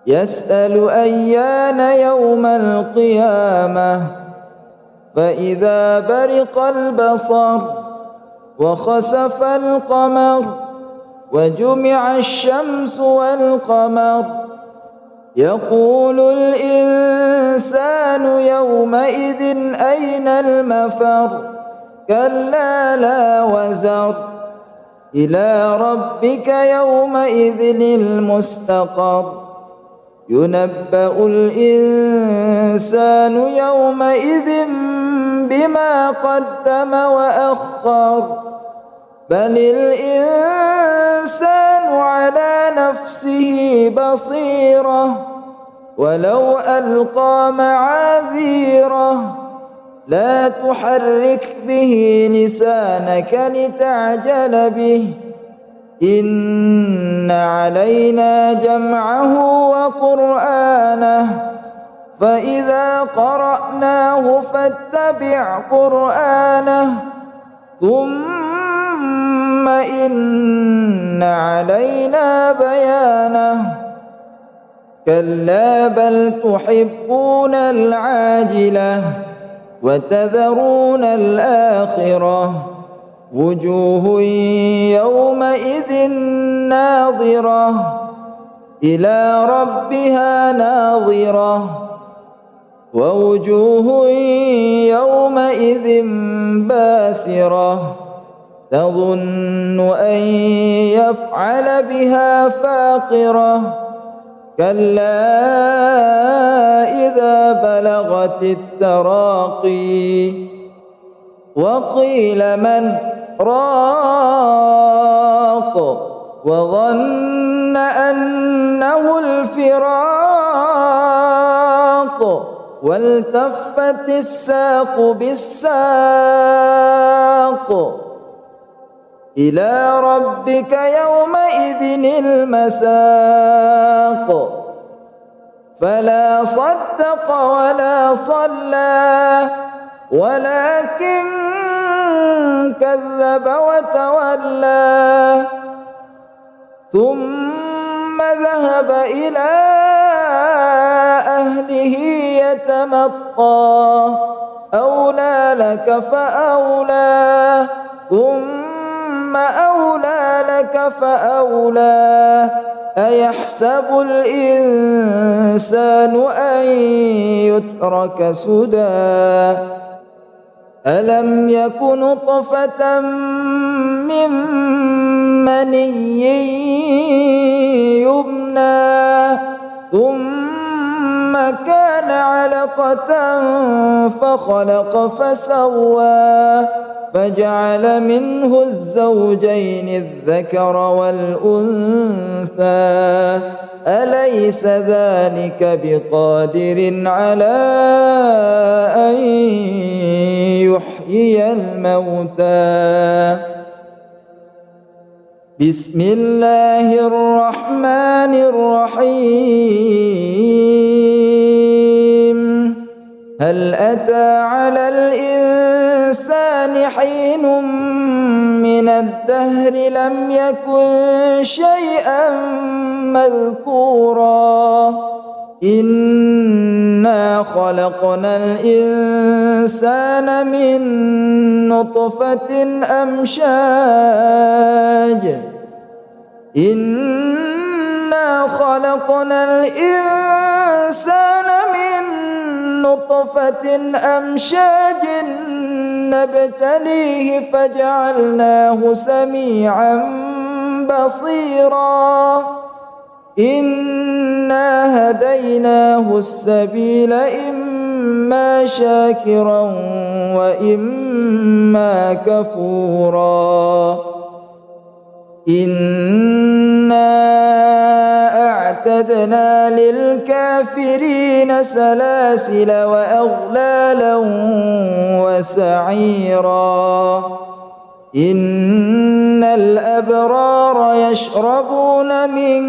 Speaker 1: يسأل أيان يوم القيامة فإذا برق البصر وخسف القمر وجمع الشمس والقمر يقول الإنسان يومئذ أين المفر كلا لا وزر إلى ربك يومئذ المستقر ينبأ الإنسان يومئذ بما قدم وأخر بل الإنسان على نفسه بصيرة ولو ألقى معاذيره لا تحرك به لسانك لتعجل به إن علينا جمعه وقرآنه فإذا قرأناه فاتبع قرآنه ثم إن علينا بيانه كلا بل تحبون العاجلة وتذرون الآخرة وجوه يومئذ ناظرة إلى ربها ناظرة ووجوه يومئذ باسرة تظن أن يفعل بها فاقرة كلا إذا بلغت التراقي وقيل من راق وظن أنه الفراق والتفت الساق بالساق إلى ربك يومئذ المساق فلا صدق ولا صلى ولكن كذب وتولى ثم ذهب إلى أهله يتمطى أولى لك فأولى ثم أولى لك فأولى أيحسب الإنسان أن يترك سدى ألم يك نطفة من مني يمنى ثم كان علقة فخلق فسوى فجعل منه الزوجين الذكر والأنثى أليس ذلك بقادر على أن يحيي الموتى بسم الله الرحمن الرحيم هل أتى على الإنسان حين من الدهر لم يكن شيئا مذكورا إنا خلقنا الإنسان من نطفة أمشاج إنا خلقنا الإنسان من نطفة أمشاج نبتليه فجعلناه سميعا بصيرا إنا هديناه السبيل إما شاكرا وإما كفورا إنا أعتدنا للكافرين سلاسل وأغلالا وسعيرا إن الأبرار يشربون من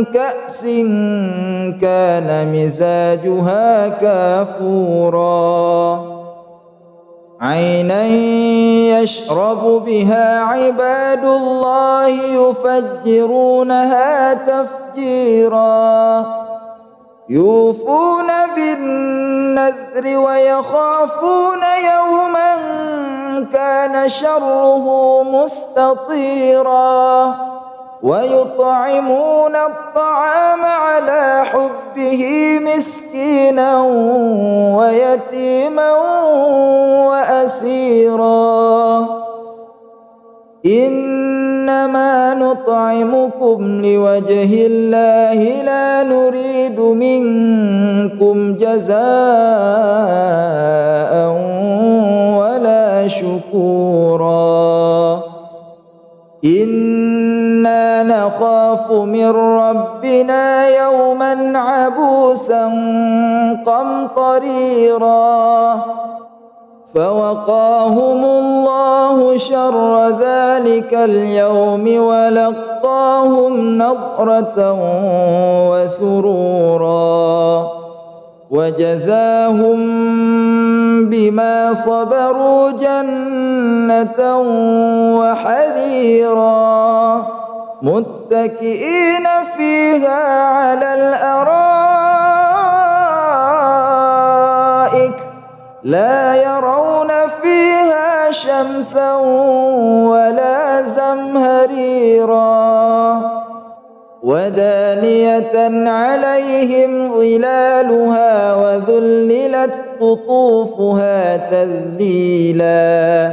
Speaker 1: كأس كان مزاجها كافورا عينا يشرب بها عباد الله يفجرونها تفجيرا يوفون بالنذر ويخافون يوما كان شره مستطيرا ويطعمون الطعام على حبه مسكينا ويتيما وأسيرا إنما نطعمكم لوجه الله لا نريد منكم جزاء ولا شكورا إنا نخاف من ربنا يوما عبوسا قمطريرا فوقاهم الله شر ذلك اليوم ولقاهم نضرة وسرورا وجزاهم بما صبروا جنة وحريرا متكئين فيها على الأرائك لا يرون فيها شمسا ولا زمهريرا ودانية عليهم ظلالها وذللت قطوفها تذليلا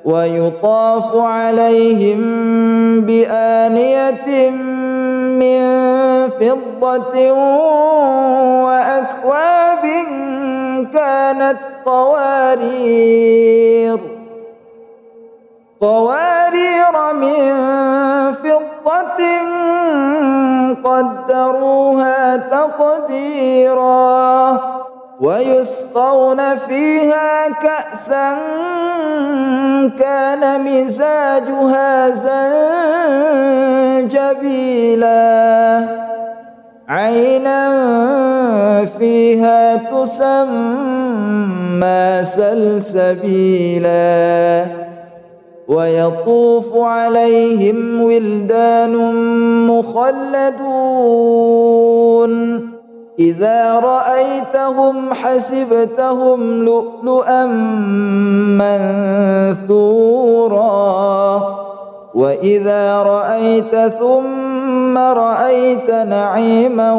Speaker 1: ويطاف عليهم بآنية من فضة وأكواب كانت قوارير من فضة قدروها تقديرا ويسقون فيها كأسا كان مزاجها زنجبيلا عينا فيها تسمى سلسبيلا ويطوف عليهم ولدان مخلدون إذا رأيتهم حسبتهم لؤلؤا منثورا وإذا رأيت ثم رأيت نعيما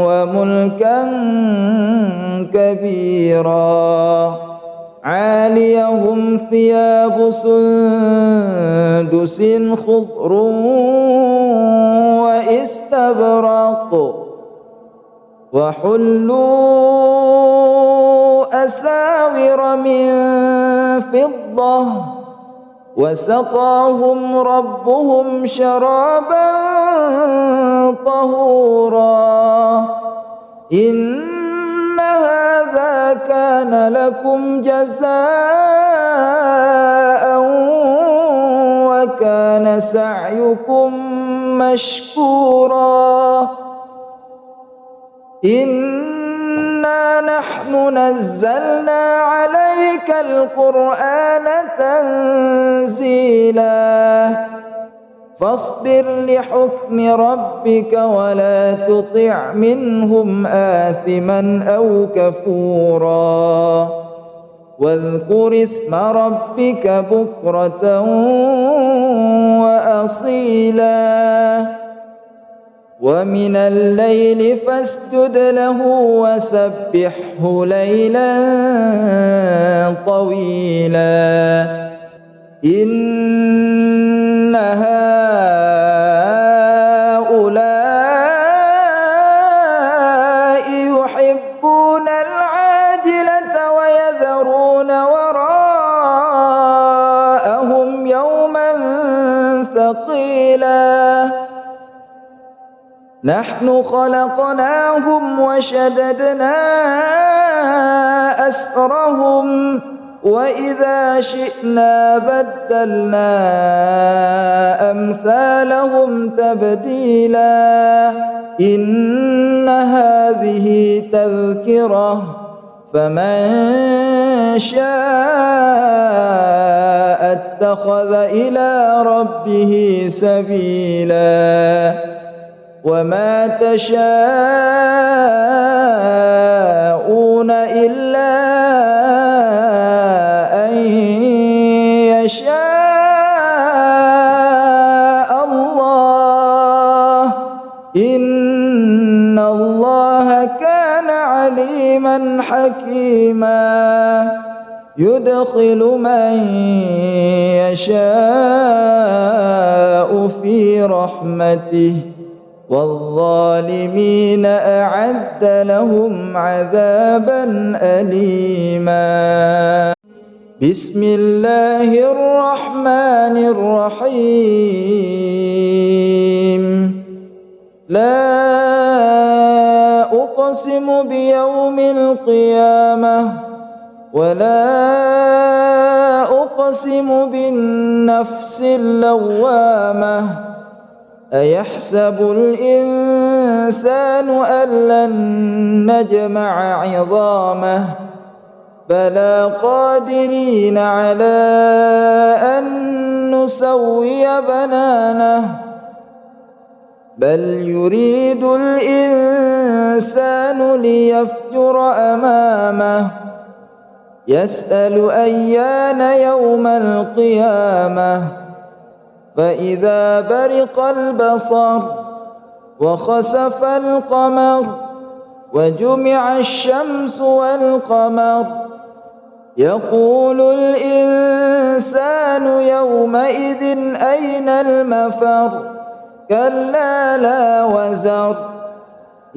Speaker 1: وملكا كبيرا عاليهم ثياب سندس خضر واستبرق وحلوا أساور من فضة وسقاهم ربهم شرابا طهورا إن هذا كان لكم جزاء وكان سعيكم مشكورا إنا نحن نزلنا عليك القرآن تنزيلا فاصبر لحكم ربك ولا تطع منهم آثما أو كفورا واذكر اسم ربك بكرة وأصيلا ومن الليل فاسجد له وسبحه ليلا طويلا إن هؤلاء يحبون العاجلة ويذرون وراءهم يوما ثقيلا نحن خلقناهم وشددنا أسرهم وإذا شئنا بدلنا أمثالهم تبديلا إن هذه تذكرة فمن شاء اتخذ إلى ربه سبيلا وما تشاءون إلا أن يشاء الله إن الله كان عليما حكيما يدخل من يشاء في رحمته والظالمين أعد لهم عذابا أليما بسم الله الرحمن الرحيم لا أقسم بيوم القيامة ولا أقسم بالنفس اللوامة أيحسب الإنسان أن لن نجمع عظامه بلى قادرين على أن نسوي بنانه بل يريد الإنسان ليفجر أمامه يسأل أيان يوم القيامة فإذا برق البصر وخسف القمر وجمع الشمس والقمر يقول الإنسان يومئذ أين المفر كلا لا وزر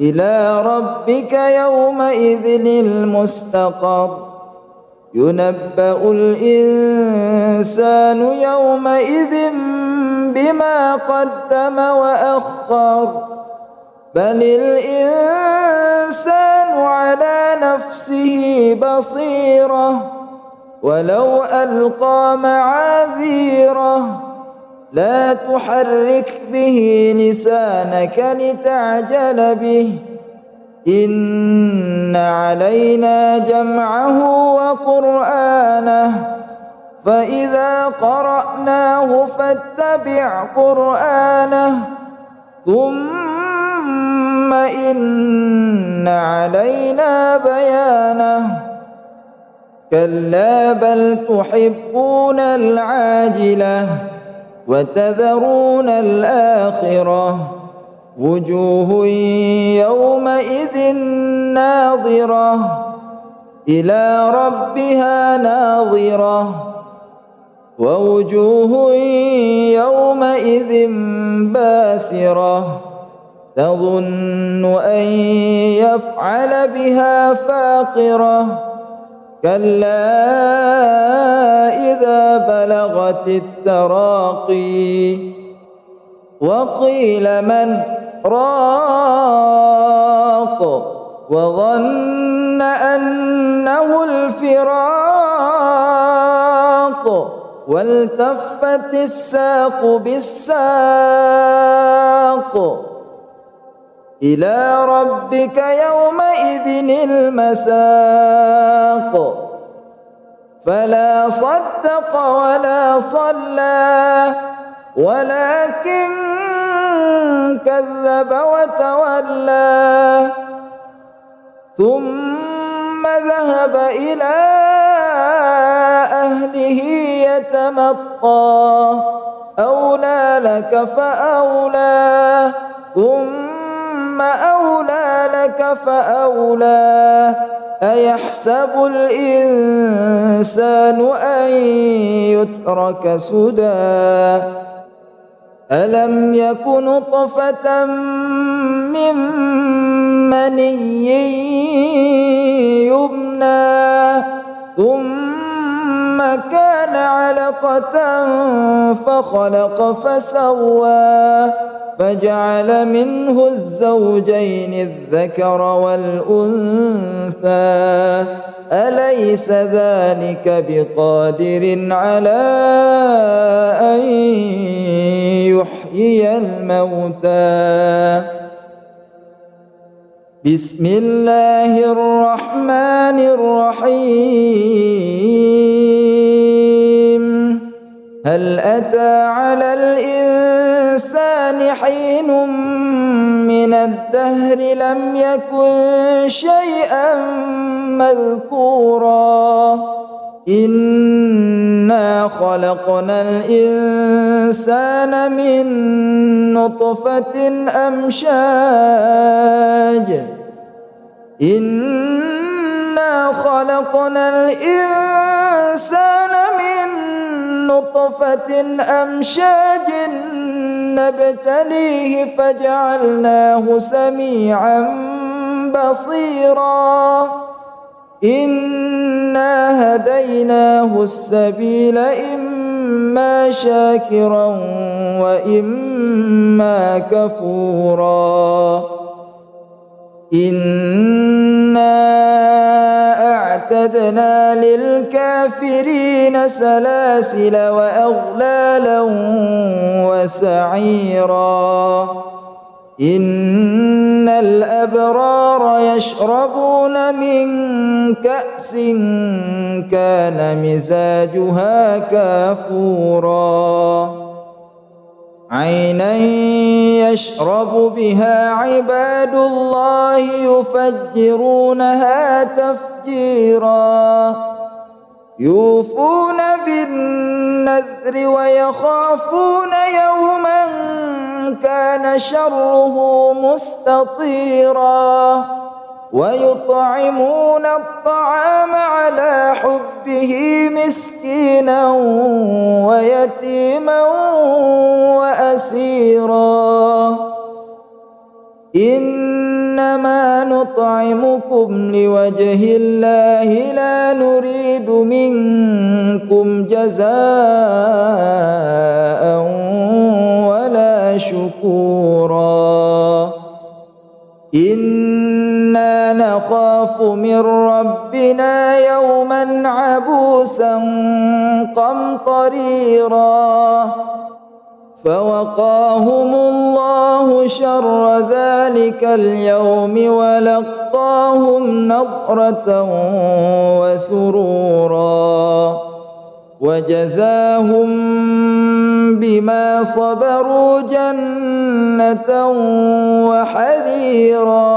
Speaker 1: إلى ربك يومئذ المستقر ينبأ الإنسان يومئذ بما قدم وأخر بل الإنسان على نفسه بصيرة ولو ألقى معاذيره لا تحرك به لسانك لتعجل به إن علينا جمعه وقرآنه فإذا قرأناه فاتبع قرآنه ثم إن علينا بيانه كلا بل تحبون العاجلة وتذرون الآخرة وجوه يومئذ ناظرة إلى ربها ناظرة ووجوه يومئذ باسرة تظن أن يفعل بها فاقرة كلا إذا بلغت التراقي وقيل من راق وظن أنه الفراق والتفت الساق بالساق إلى ربك يومئذ المساق فلا صدق ولا صلى ولكن كذب وتولى ثم ذهب إلى أهله يتمطى أولى لك فأولى ثم أولى لك فأولى أيحسب الإنسان أن يترك سدى ألم يك نطفة من مني يمنى ثم كان علقة فخلق فسوى فجعل منه الزوجين الذكر والأنثى أليس ذلك بقادر على أن يحيي الموتى بسم الله الرحمن الرحيم هل أتى على الإنسان حين من الدهر لم يكن شيئا مذكورا إنا خلقنا الإنسان من نطفة أمشاج إنا خلقنا الإنسان من نطفة أمشاج نبتليه فجعلناه سميعا بصيرا إنا هديناه السبيل إما شاكرا وإما كفورا إنا أعتدنا للكافرين سلاسل وأغلالا وسعيرا إن الأبرار يشربون من كأس كان مزاجها كافورا عينا يشرب بها عباد الله يفجرونها تفجيرا يوفون بالنذر ويخافون يوما كان شره مستطيرا ويطعمون الطعام على حبه مسكينا ويتيما وأسيرا إنما نطعمكم لوجه الله لا نريد منكم جزاء ولا شكورا إنا نخاف من ربنا يوما عبوسا قمطريرا فوقاهم الله شر ذلك اليوم ولقاهم نضرة وسرورا وجزاهم بما صبروا جنة وحريرا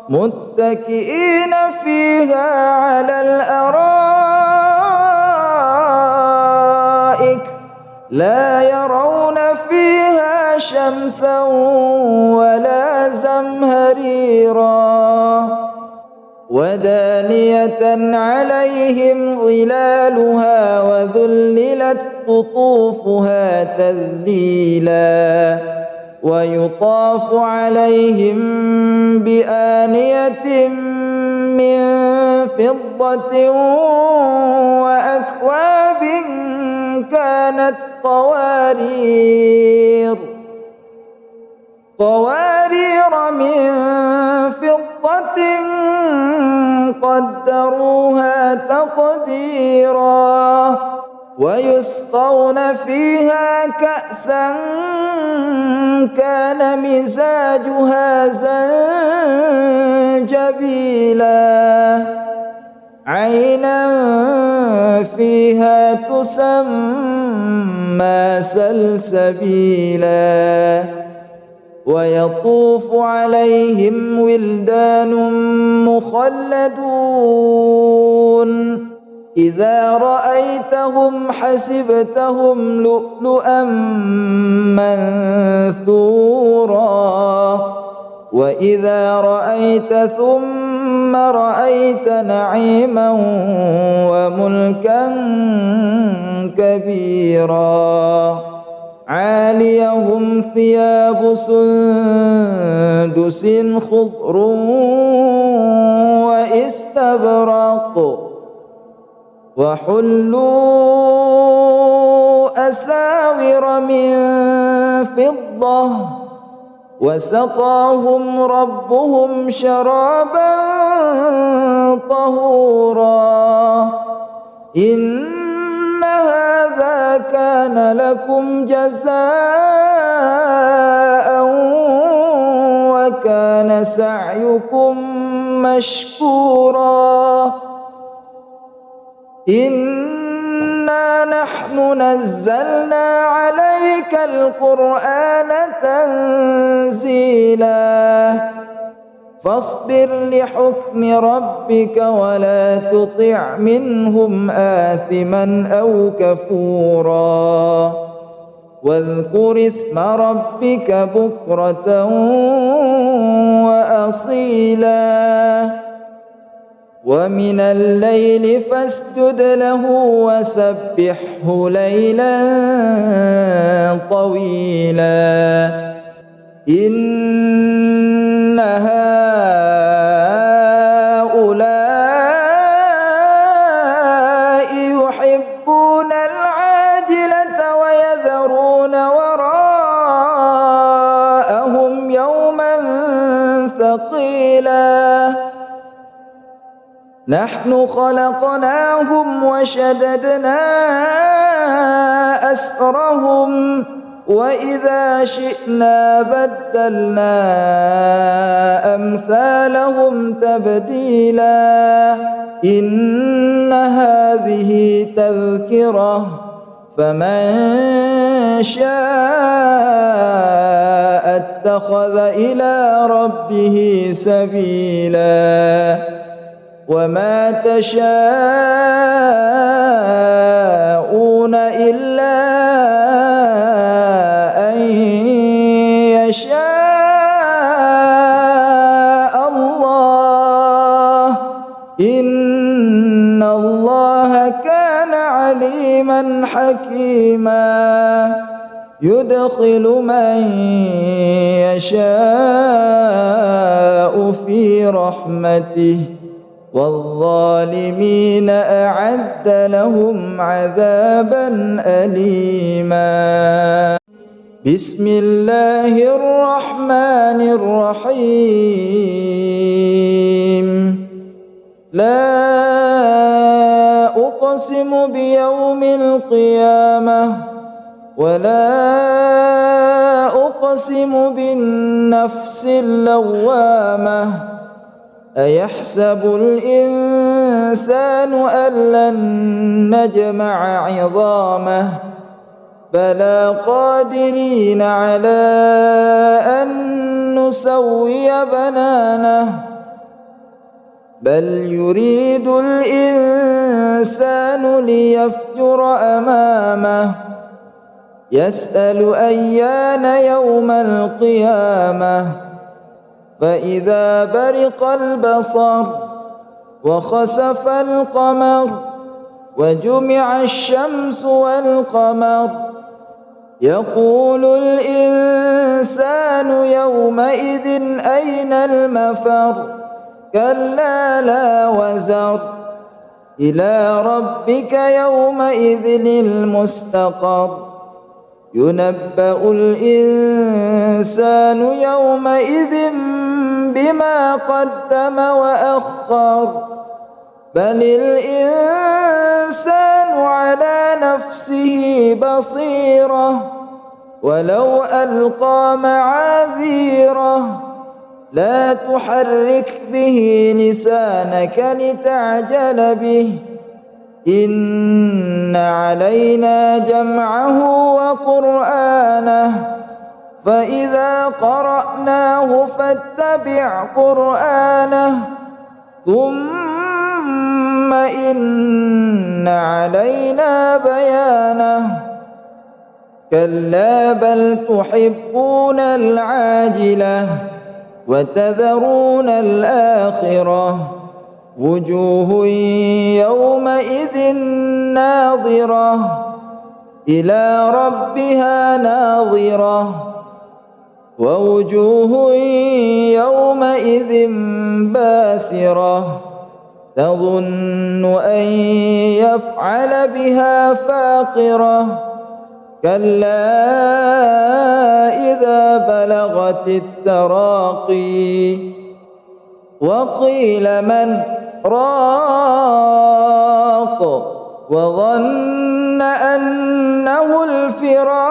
Speaker 1: متكئين فيها على الأرائك لا يرون فيها شمسا ولا زمهريرا ودانية عليهم ظلالها وذللت قطوفها تذليلا ويطاف عليهم بآنية من فضة وأكواب كانت قوارير من فضة قدروها تقديرا ويسقون فيها كأسا كان مزاجها زنجبيلا عينا فيها تسمى سلسبيلا ويطوف عليهم ولدان مخلدون إذا رأيتهم حسبتهم لؤلؤا منثورا وإذا رأيت ثم رأيت نعيما وملكا كبيرا عاليهم ثياب سندس خضر واستبرق وحلوا أساور من فضة وسقاهم ربهم شرابا طهورا إن هذا كان لكم جزاء وكان سعيكم مشكورا إنا نحن نزلنا عليك القرآن تنزيلا فاصبر لحكم ربك ولا تطع منهم آثما أو كفورا واذكر اسم ربك بكرة وأصيلا ومن الليل فاسجد له وسبحه ليلا طويلا إن هؤلاء يحبون العاجلة ويذرون وراءهم يوما ثقيلا نحن خلقناهم وشددنا أسرهم وإذا شئنا بدلنا أمثالهم تبديلا إن هذه تذكرة فمن شاء اتخذ إلى ربه سبيلا وما تشاءون إلا أن يشاء الله إن الله كان عليما حكيما يدخل من يشاء في رحمته والظالمين أعد لهم عذابا أليما. بسم الله الرحمن الرحيم. لا أقسم بيوم القيامة ولا أقسم بالنفس اللوامة أيحسب الإنسان أن لن نجمع عظامه بلى قادرين على أن نسوي بنانه بل يريد الإنسان ليفجر أمامه يسأل أيان يوم القيامة فإذا برق البصر وخسف القمر وجمع الشمس والقمر يقول الإنسان يومئذ أين المفر كلا لا وزر إلى ربك يومئذ المستقر ينبأ الإنسان يومئذ بما قدم وأخر بل الإنسان على نفسه بصيرة ولو ألقى معاذيره لا تحرك به لسانك لتعجل به إن علينا جمعه وقرآنه فإذا قرأناه فاتبع قرآنه ثم إن علينا بيانه كلا بل تحبون العاجلة وتذرون الآخرة وجوه يومئذ ناظرة إلى ربها ناظرة ووجوه يومئذ باسرة تظن أن يفعل بها فاقرة كلا إذا بلغت التراقي وقيل من راق وظن أنه الفراق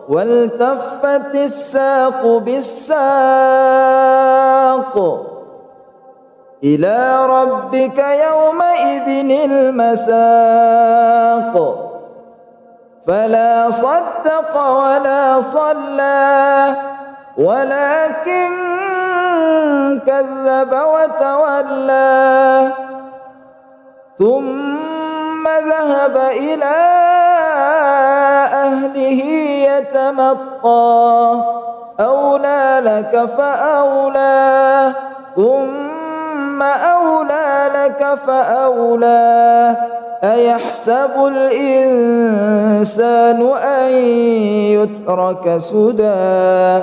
Speaker 1: والتفت الساق بالساق إلى ربك يومئذ المساق فلا صدق ولا صلى ولكن كذب وتولى ثم ذهب إلى أهله يتمطى أولى لك فأولى ثم أولى لك فأولى أيحسب الإنسان أن يترك سدى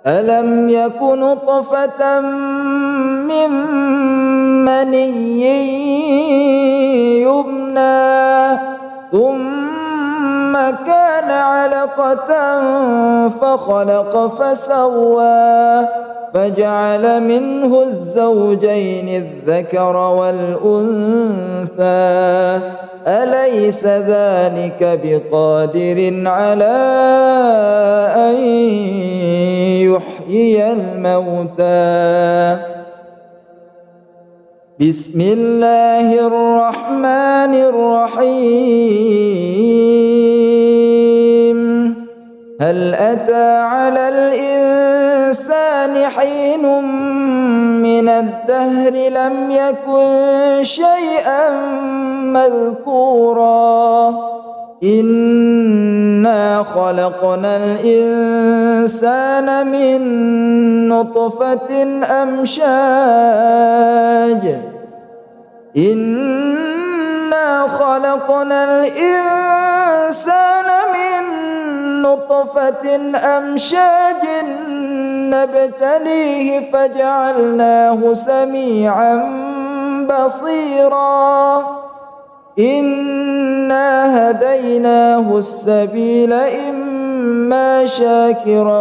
Speaker 1: ألم يك نطفة من مني يمنى ثم كان علقة فخلق فسوى فجعل منه الزوجين الذكر والأنثى أليس ذلك بقادر على أن يحيي الموتى بسم الله الرحمن الرحيم هل أتى على الإنسان حين من الدهر لم يكن شيئا مذكورا إنا خلقنا الإنسان من نطفة أمشاج إنا خلقنا الإنسان من نطفة أمشاج نبتليه فجعلناه سميعا بصيرا إنا هديناه السبيل إما شاكرا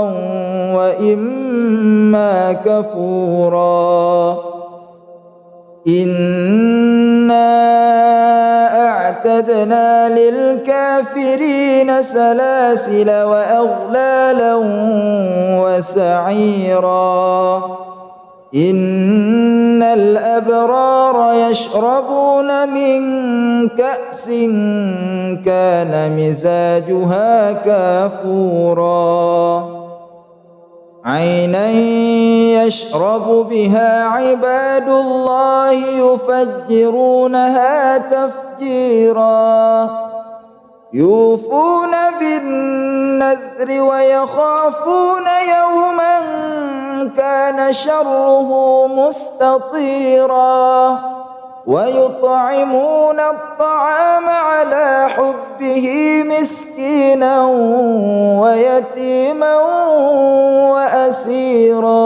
Speaker 1: وإما كفورا إنا أعتدنا للكافرين سلاسل وأغلالا وسعيرا إن الأبرار يشربون من كأس كان مزاجها كافورا عينا يشرب بها عباد الله يفجرونها تفجيرا يوفون بالنذر ويخافون يوما كان شره مستطيرا ويطعمون الطعام على حبه مسكينا ويتيما وأسيرا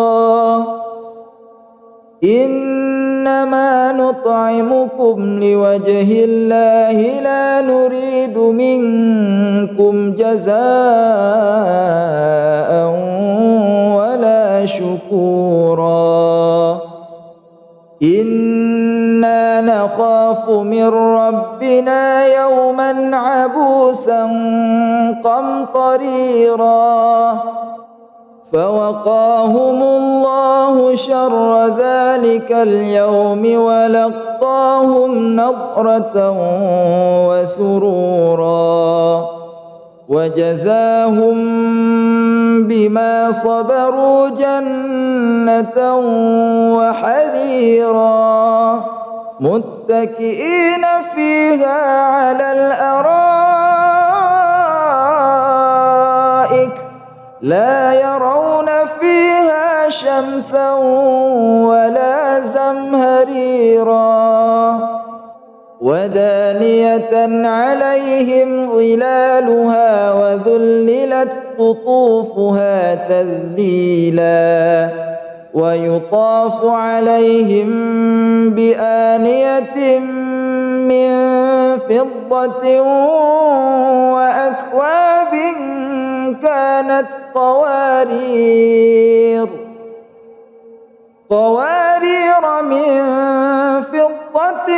Speaker 1: إنما نطعمكم لوجه الله لا نريد منكم جزاء ولا شكورا إنا نخاف من ربنا يوما عبوسا قمطريرا فوقاهم الله شر ذلك اليوم ولقاهم نضرة وسرورا وجزاهم بما صبروا جنة وحريرا متكئين فيها على الأرائك لا يرون فيها شمسا ولا زمهريرا ودانية عليهم ظلالها وذللت قطوفها تذليلا ويطاف عليهم بآنية من فضة وأكواب كانت قوارير من فضة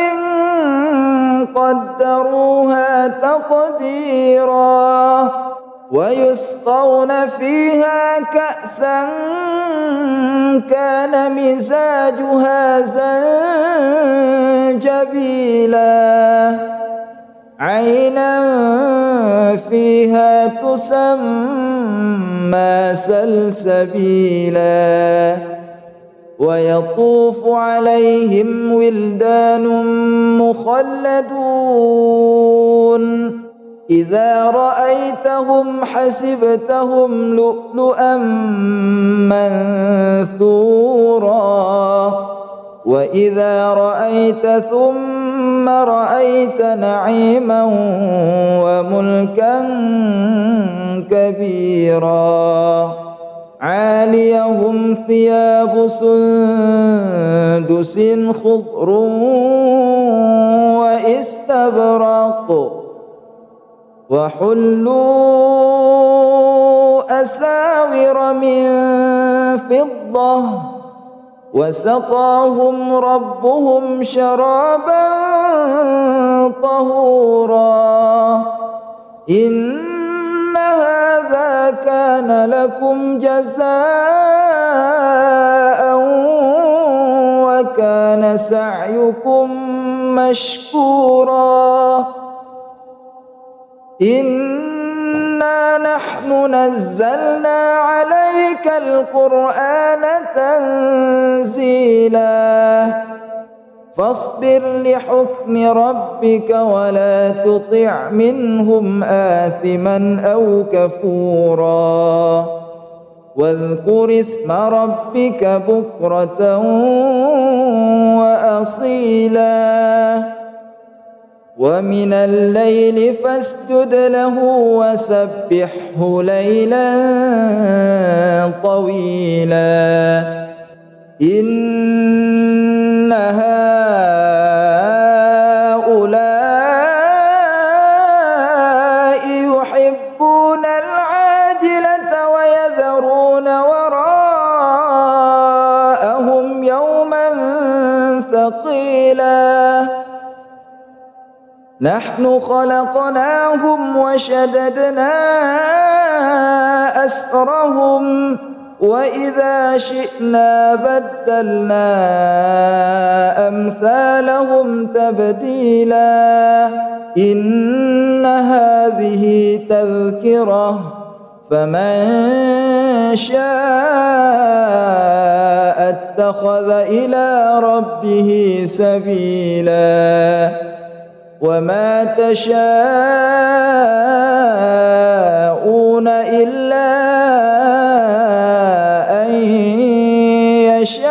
Speaker 1: قدروها تقديرا ويسقون فيها كأسا كان مزاجها زنجبيلا عينا فيها تسمى سلسبيلا ويطوف عليهم ولدان مخلدون إذا رأيتهم حسبتهم لؤلؤا منثورا وإذا رأيت ثم رأيت نعيما وملكا كبيرا عاليهم ثياب سندس خضر واستبرق وحلوا أساور من فضة وسقاهم ربهم شرابا طهورا إن هذا كان لكم جزاء وكان سعيكم مشكورا إنا نحن نحن نزلنا عليك القرآن تنزيلا فاصبر لحكم ربك ولا تطع منهم آثما أو كفورا واذكر اسم ربك بكرة وأصيلا ومن الليل فاسجد له وسبحه ليلا طويلا إن هؤلاء يحبون العاجلة ويذرون وراءهم يوما ثقيلا نحن خلقناهم وشددنا أسرهم وإذا شئنا بدلنا أمثالهم تبديلا إن هذه تذكرة فمن شاء اتخذ إلى ربه سبيلا وما تشاءون إلا أن يشاء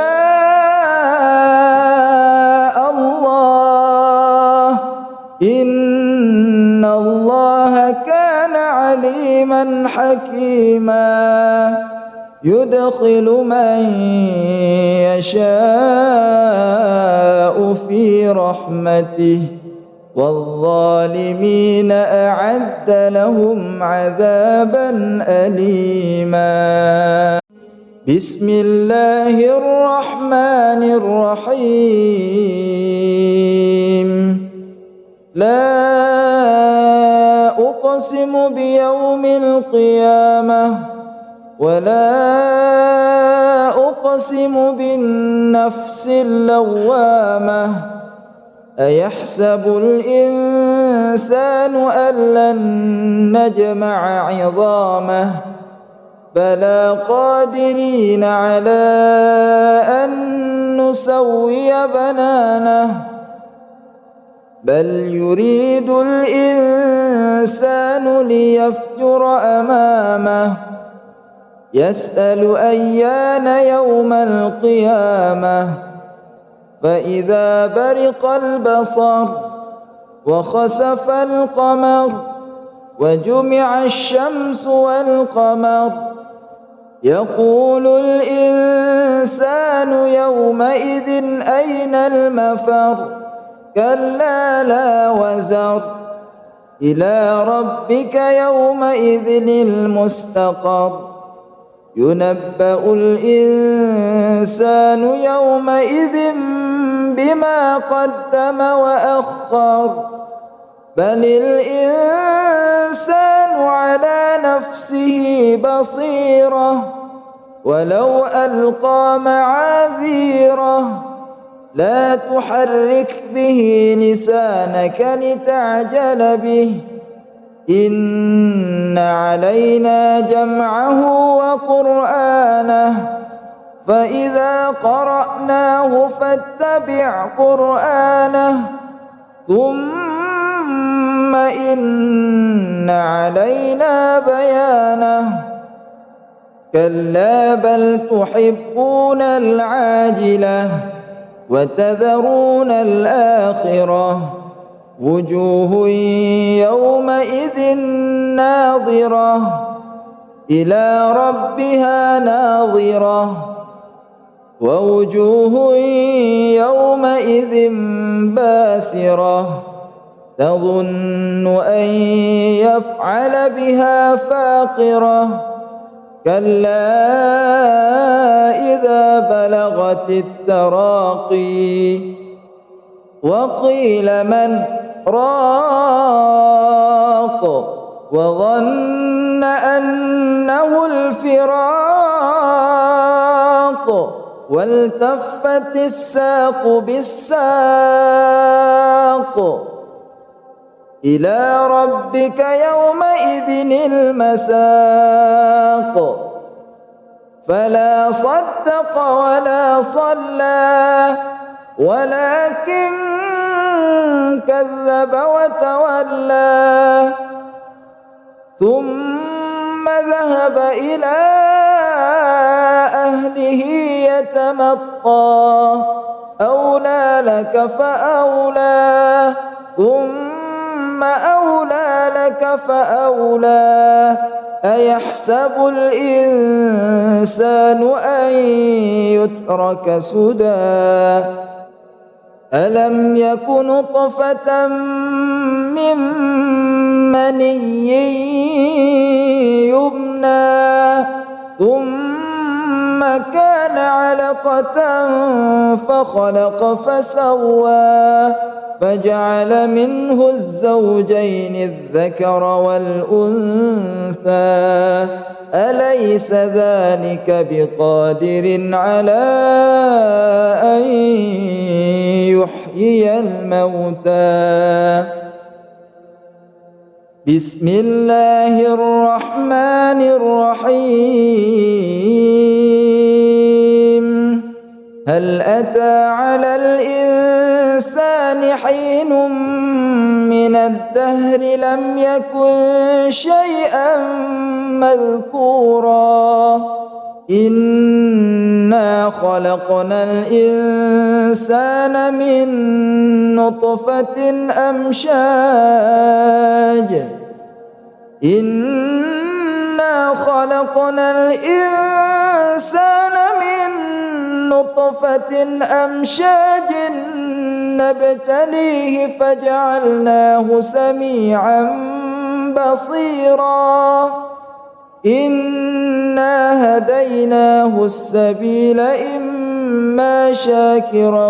Speaker 1: الله إن الله كان عليما حكيما يدخل من يشاء في رحمته والظالمين أعد لهم عذابا أليما بسم الله الرحمن الرحيم لا أقسم بيوم القيامة ولا أقسم بالنفس اللوامة أيحسب الإنسان أن لن نجمع عظامه بلى قادرين على أن نسوي بنانه بل يريد الإنسان ليفجر أمامه يسأل أيان يوم القيامة فإذا برق البصر وخسف القمر وجمع الشمس والقمر يقول الإنسان يومئذ أين المفر كلا لا وزر إلى ربك يومئذ المستقر ينبأ الإنسان يومئذ بما قدم وأخر بل الإنسان على نفسه بصيرة ولو ألقى معاذيره لا تحرك به لسانك لتعجل به إن علينا جمعه وقرآنه فإذا قرأناه فاتبع قرآنه ثم إن علينا بيانه كلا بل تحبون العاجلة وتذرون الآخرة وجوه يومئذ ناظرة إلى ربها ناظرة ووجوه يومئذ باسرة تظن أن يفعل بها فاقرة كلا إذا بلغت التراقي وقيل من راق وظن أنه الفراق والتفت الساق بالساق إلى ربك يومئذ المساق فلا صدق ولا صلى ولكن كذب وتولى ثم ذهب إلى أهله يتمطى أولى لك فأولى ثم أولى لك فأولى أيحسب الإنسان أن يترك سدى ألم يك نطفة من مني يمنى ثم كان علقة فخلق فسوى فجعل منه الزوجين الذكر والأنثى أليس ذلك بقادر على أن يحيي الموتى بسم الله الرحمن الرحيم هل أتى على الإنسان حين من الدهر لم يكن شيئا مذكورا إنا خلقنا الإنسان من نطفة أمشاج إنا خلقنا الإنسان من نطفة أمشاج نبتليه فجعلناه سميعا بصيرا إنا هديناه السبيل إما شاكرا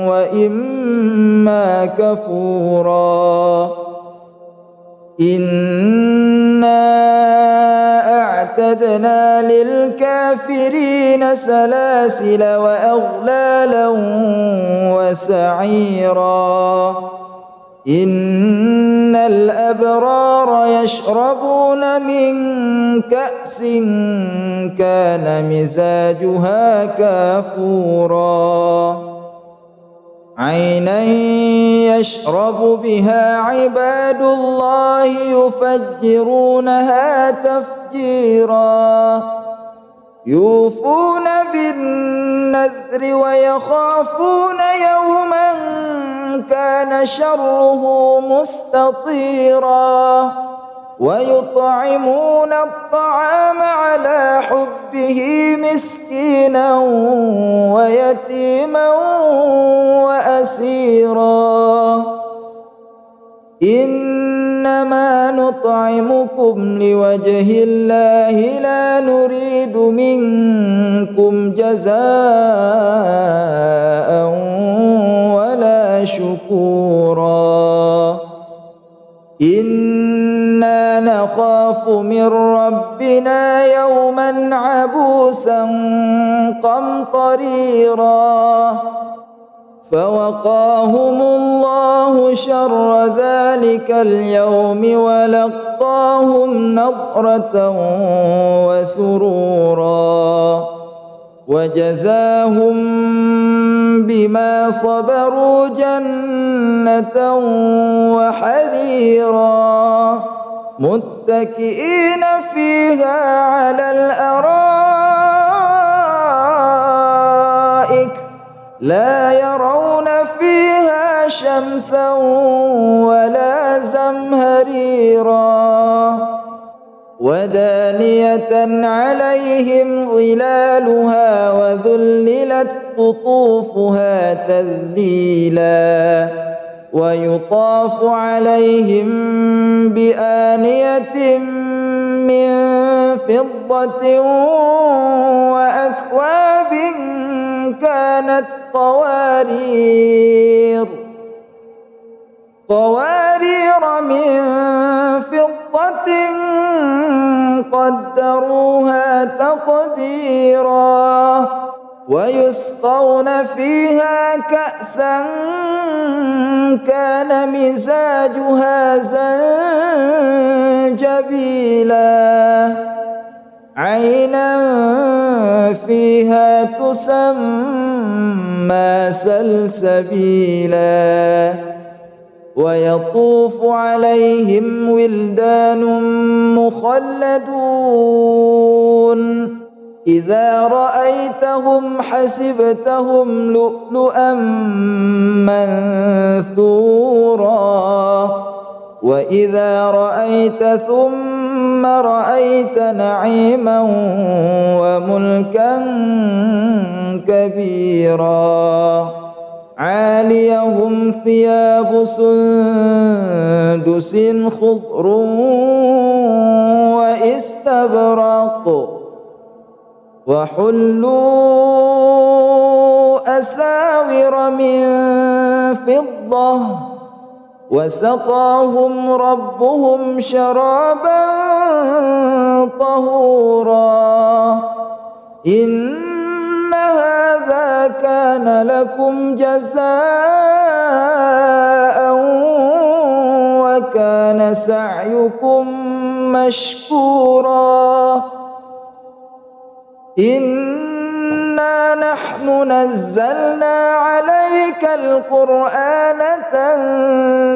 Speaker 1: وإما كفورا إنا أعتدنا للكافرين سلاسل وأغلالا وسعيرا إن الأبرار يشربون من كأس كان مزاجها كافورا عينا يشرب بها عباد الله يفجرونها تفجيرا يوفون بالنذر ويخافون يوما كان شره مستطيرا ويطعمون الطعام على حبه مسكينا ويتيما وأسيرا إنما نطعمكم لوجه الله لا نريد منكم جزاء ولا شكورا إنا نخاف من ربنا يوما عبوسا قمطريرا فوقاهم الله شر ذلك اليوم ولقاهم نضرة وسرورا وجزاهم بما صبروا جنة وحريرا متكئين فيها على الأرائك لا يرون فيها شمسا ولا زمهريرا ودانية عليهم ظلالها وذللت قطوفها تذليلا ويطاف عليهم بآنية من فضة وأكواب كانت قوارير من فضة قدروها تقديرا ويسقون فيها كأسا كان مزاجها زنجبيلا عينا فيها تسمى سلسبيلا ويطوف عليهم ولدان مخلدون إذا رأيتهم حسبتهم لؤلؤا منثورا وإذا رأيت ثم رأيت نعيما وملكا كبيرا عاليهم ثياب سندس خضر واستبرق وحلوا أساور من فضة وسقاهم ربهم شرابا طهورا إن هذا كان لكم جزاء وكان سعيكم مشكورا إنا نحن نزلنا عليك القرآن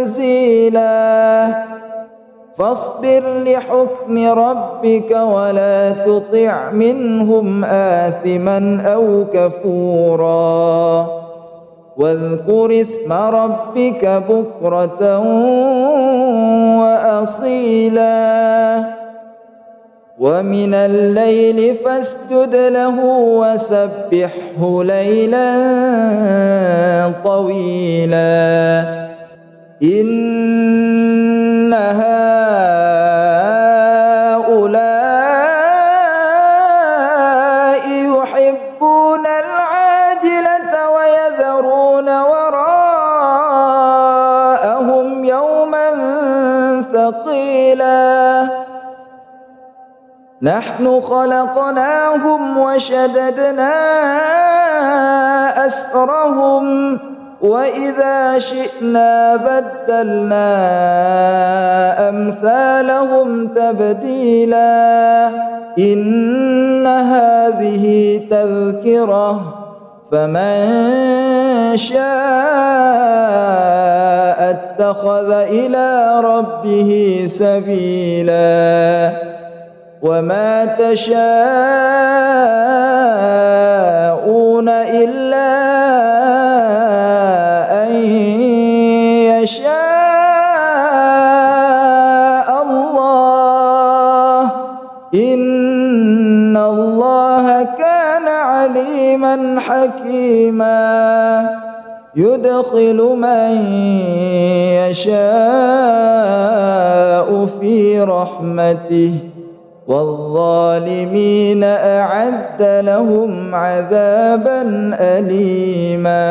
Speaker 1: تنزيلا فاصبر لحكم ربك ولا تطع منهم آثما أو كفورا واذكر اسم ربك بكرة وأصيلا ومن الليل فاسجد له وسبحه ليلا طويلا إن هؤلاء يحبون العاجلة ويذرون وراءهم يوما ثقيلا نحن خلقناهم وشددنا أسرهم وإذا شئنا بدلنا أمثالهم تبديلا إن هذه تذكرة فمن شاء اتخذ إلى ربه سبيلا وما تشاءون إلا أن يشاء الله إن الله كان عليما حكيما يدخل من يشاء في رحمته والظالمين أعد لهم عذابا أليما.